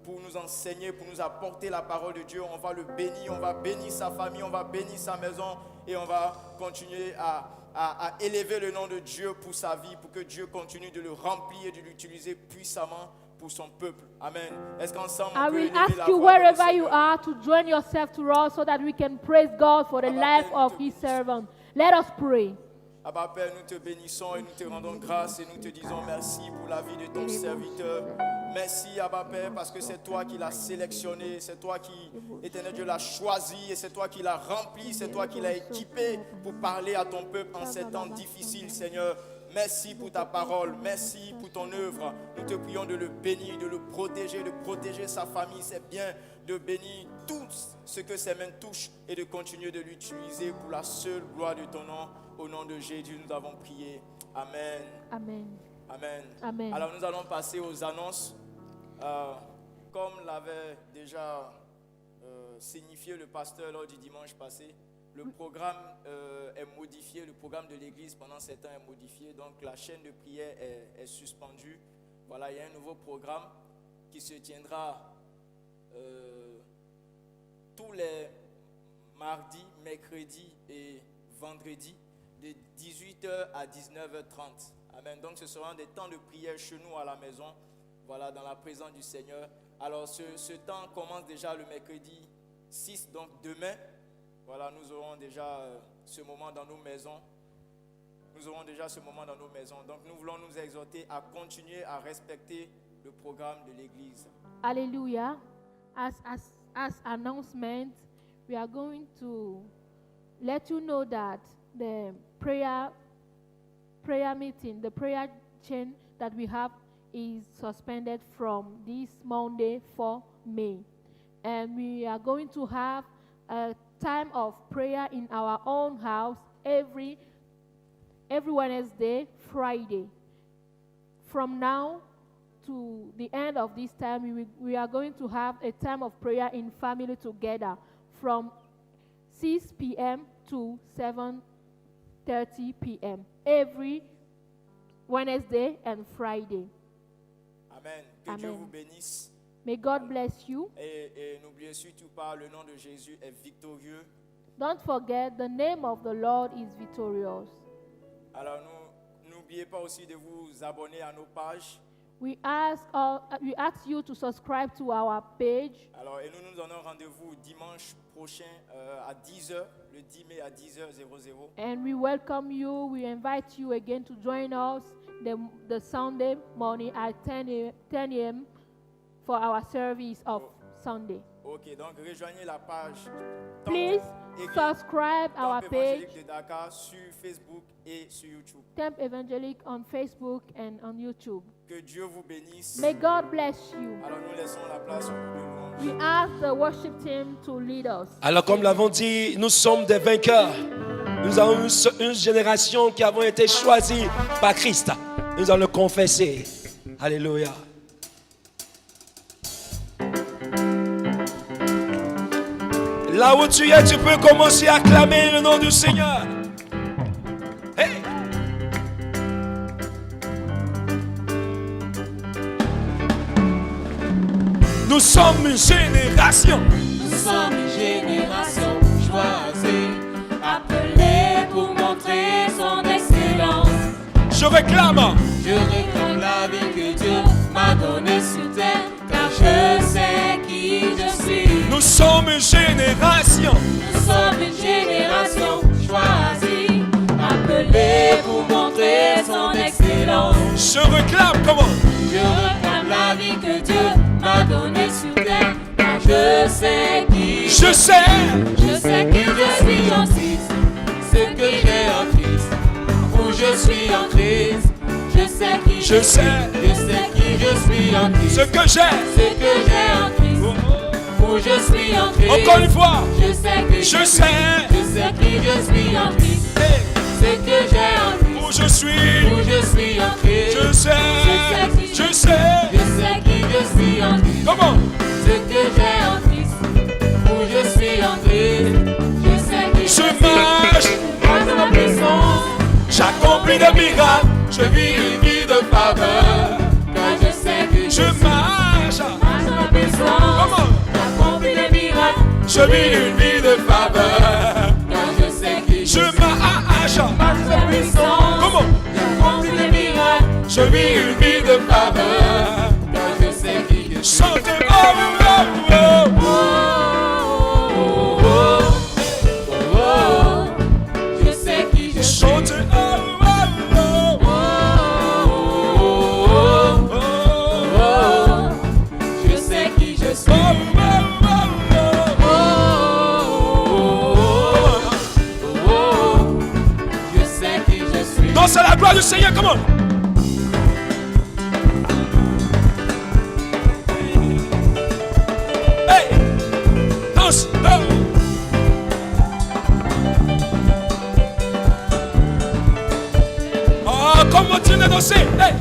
pour nous enseigner, pour nous apporter la parole de Dieu. On va le bénir, on va bénir sa famille, on va bénir sa maison et on va continuer à élever le nom de Dieu pour sa vie, pour que Dieu continue de le remplir et de l'utiliser puissamment pour son peuple. Amen. Est-ce qu'ensemble I on peut will élever ask la you voix vers le wherever you Seigneur? are to join yourself to us so that we can praise God for the life of His servant. Let us pray. Abba Père, nous te bénissons et nous te rendons grâce et nous te disons merci pour la vie de ton serviteur. Merci Abba Père parce que c'est toi qui l'as sélectionné, c'est toi qui, Éternel Dieu, l'as choisi et c'est toi qui l'as rempli, c'est toi qui l'as équipé pour parler à ton peuple en ces temps difficiles, Seigneur. Merci pour ta parole. Merci pour ton œuvre. Nous te prions de le bénir, de le protéger, de protéger sa famille, ses biens, de bénir tout ce que ses mains touchent et de continuer de l'utiliser pour la seule gloire de ton nom. Au nom de Jésus, nous avons prié. Amen. Amen. Amen. Amen. Alors nous allons passer aux annonces. Comme l'avait déjà signifié le pasteur lors du dimanche passé, le programme est modifié, le programme de l'église pendant 7 ans est modifié, donc la chaîne de prière est suspendue. Voilà, il y a un nouveau programme qui se tiendra tous les mardis, mercredis et vendredis de 18h à 19h30. Amen. Donc ce seront des temps de prière chez nous à la maison, voilà, dans la présence du Seigneur. Alors ce temps commence déjà le mercredi 6, donc demain. Voilà, nous aurons déjà ce moment dans nos maisons. Nous aurons déjà ce moment dans nos maisons. Donc nous voulons nous exhorter à continuer à respecter le programme de l'église. Hallelujah. As announcement, we are going to let you know that the prayer meeting, the prayer chain that we have is suspended from this Monday, 4 May. And we are going to have a time of prayer in our own house every Wednesday, Friday. From now to the end of this time, we are going to have a time of prayer in family together from 6 p.m. to 7:30 p.m. every Wednesday and Friday. Amen. Que Dieu vous bénisse. May God bless you. Et n'oubliez surtout pas, le nom de Jésus est victorieux. Don't forget, the name of the Lord is victorious. Alors n'oubliez pas aussi de vous abonner à nos pages. We ask you to subscribe to our page. Alors, et nous donnons rendez-vous dimanche prochain à 10h, le 10 mai à 10h00. And we welcome you. We invite you again to join us the Sunday morning at 10 a.m. for our service of Sunday. Ok, donc rejoignez la page. Please subscribe our page. de Dakar sur Facebook et sur YouTube. Temp Evangelic on Facebook and on YouTube. Que Dieu vous bénisse. May God bless you. Alors nous laissons la place au groupe de louange. We ask the worship team to lead us. Alors comme l'avons dit, nous sommes des vainqueurs. Nous avons une génération qui avons été choisie par Christ. Nous allons le confesser. Alléluia. Là où tu es, tu peux commencer à acclamer le nom du Seigneur. Hey! Nous sommes une génération. Nous sommes une génération choisie, appelée pour montrer son excellence. Je réclame La vie que Dieu m'a donnée sur terre, car je sais qui je suis. Nous sommes une génération. Nous sommes une génération choisie, appelée pour montrer son excellence. Je réclame comment? Je réclame la vie que Dieu m'a donnée sur terre, car je sais qui Je sais. Je sais qui je suis en Christ, ce que j'ai en Christ, où je suis en Christ. Je sais qui Je sais. Je sais qui je suis en Christ, Ce que j'ai. en Christ, où je suis en Christ. Encore une fois. Je sais que Je sais. Je sais qui je suis en Christ, Hey. ce que j'ai en Christ, Où je suis. où je suis en Christ. Je sais. Je sais. Je sais qui je suis en Christ. Comment? Ce que j'ai en Christ, où je suis en Christ. Je sais qui Je marche. grâce à ma puissance. J'accomplis des miracles. Je vis une vie de faveur. Car je sais que Je marche. grâce à ma puissance. Comment? J'accomplis des miracles. Je vis une vie de faveur. Car je sais que Je marche. grâce à ma puissance. Comment? J'accomplis des miracles. Je vis une vie de faveur. Car je sais qui je suis. Chantez. Oh, oh, oh, oh. Je sais qui je suis. Chantez. Oh, oh, oh. Je sais qui je suis. Je sais qui je suis. Dansez la gloire gloire du Seigneur, comment? Hey! Danse! Danse! Oh, comment tu veux danser? Hey!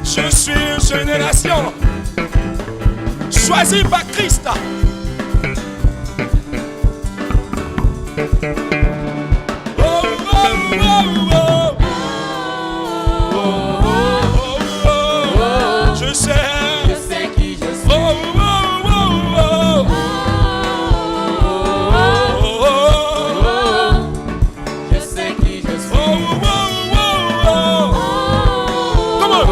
Je suis une génération choisie par Christ. Oh, oh, oh, oh. Je sais qui je suis. oh, oh, oh, oh. Je sais qui je suis. Oh, oh, oh, oh. Come on.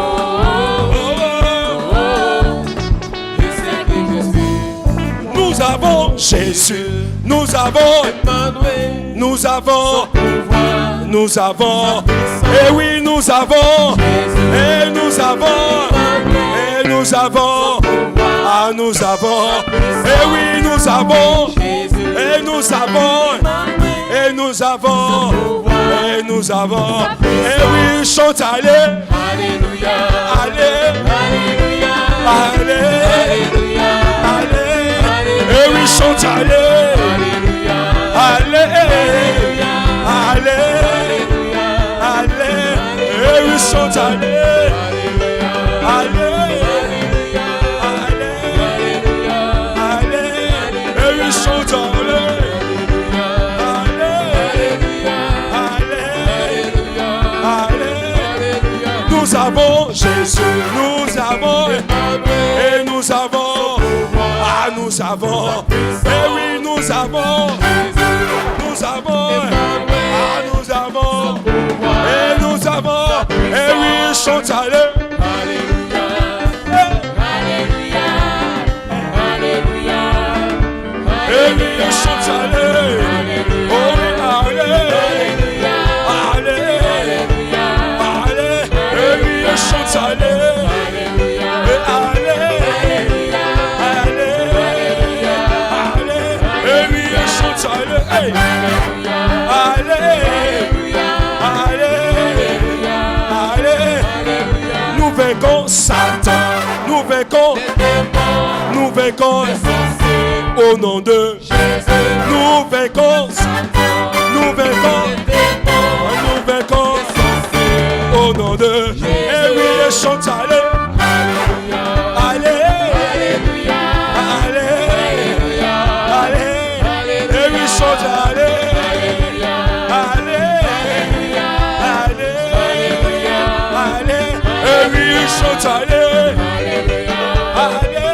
Je sais qui je suis. Nous avons Jésus, nous avons, Emmanuel, nous avons, pouvoir, nous avons, et oui nous avons, et nous avons, et nous avons, ah nous avons, et oui nous avons, Jésus, et nous avons, et nous avons, et nous avons, et oui chante allez, Alléluia, allez, Alléluia, allez, Alléluia, allez, et oui chante allez, Alléluia, allez, allez, allez, et oui chante allez, allez, allez, et oui chante allez, allez, nous avons Jésus, nous avons, et nous avons, ah nous avons, et oui nous avons, nous avons, ah nous avons, et nous avons, et oui chante allez, et oui chante allez, oh oui allez, allez, allez, et oui chante allez, et allez, allez, et oui chante allez, hey. Allez, allez, nous vainquons Satan, nous vainquons au nom de Jésus, nous vainquons, nous vainquons au nom de Jésus, et oui, chante allez, allez, allez, et oui, chante allez. Chante allez, allez.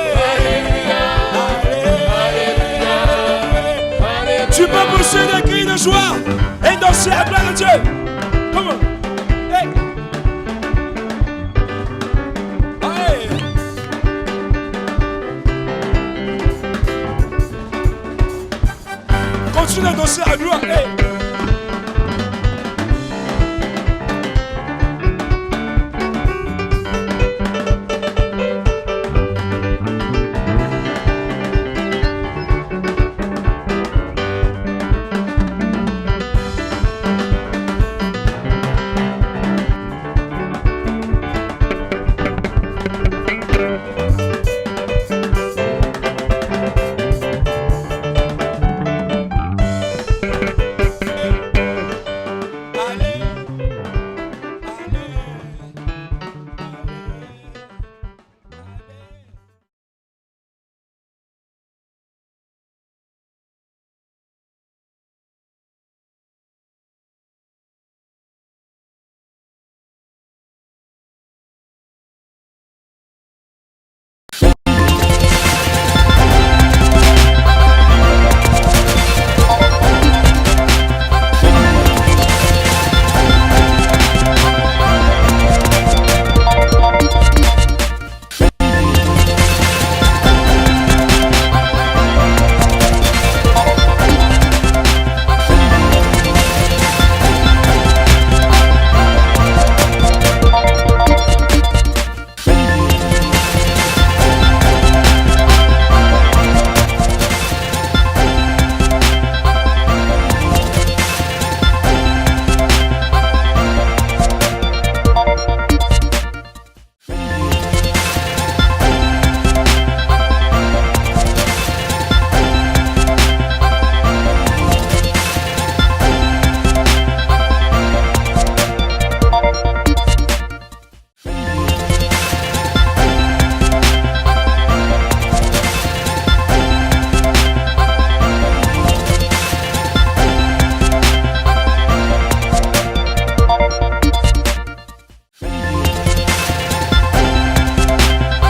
Tu peux pousser des cris de joie et danser la gloire de Dieu. Comment? Hey. Hey. Continue à danser la gloire. Hey.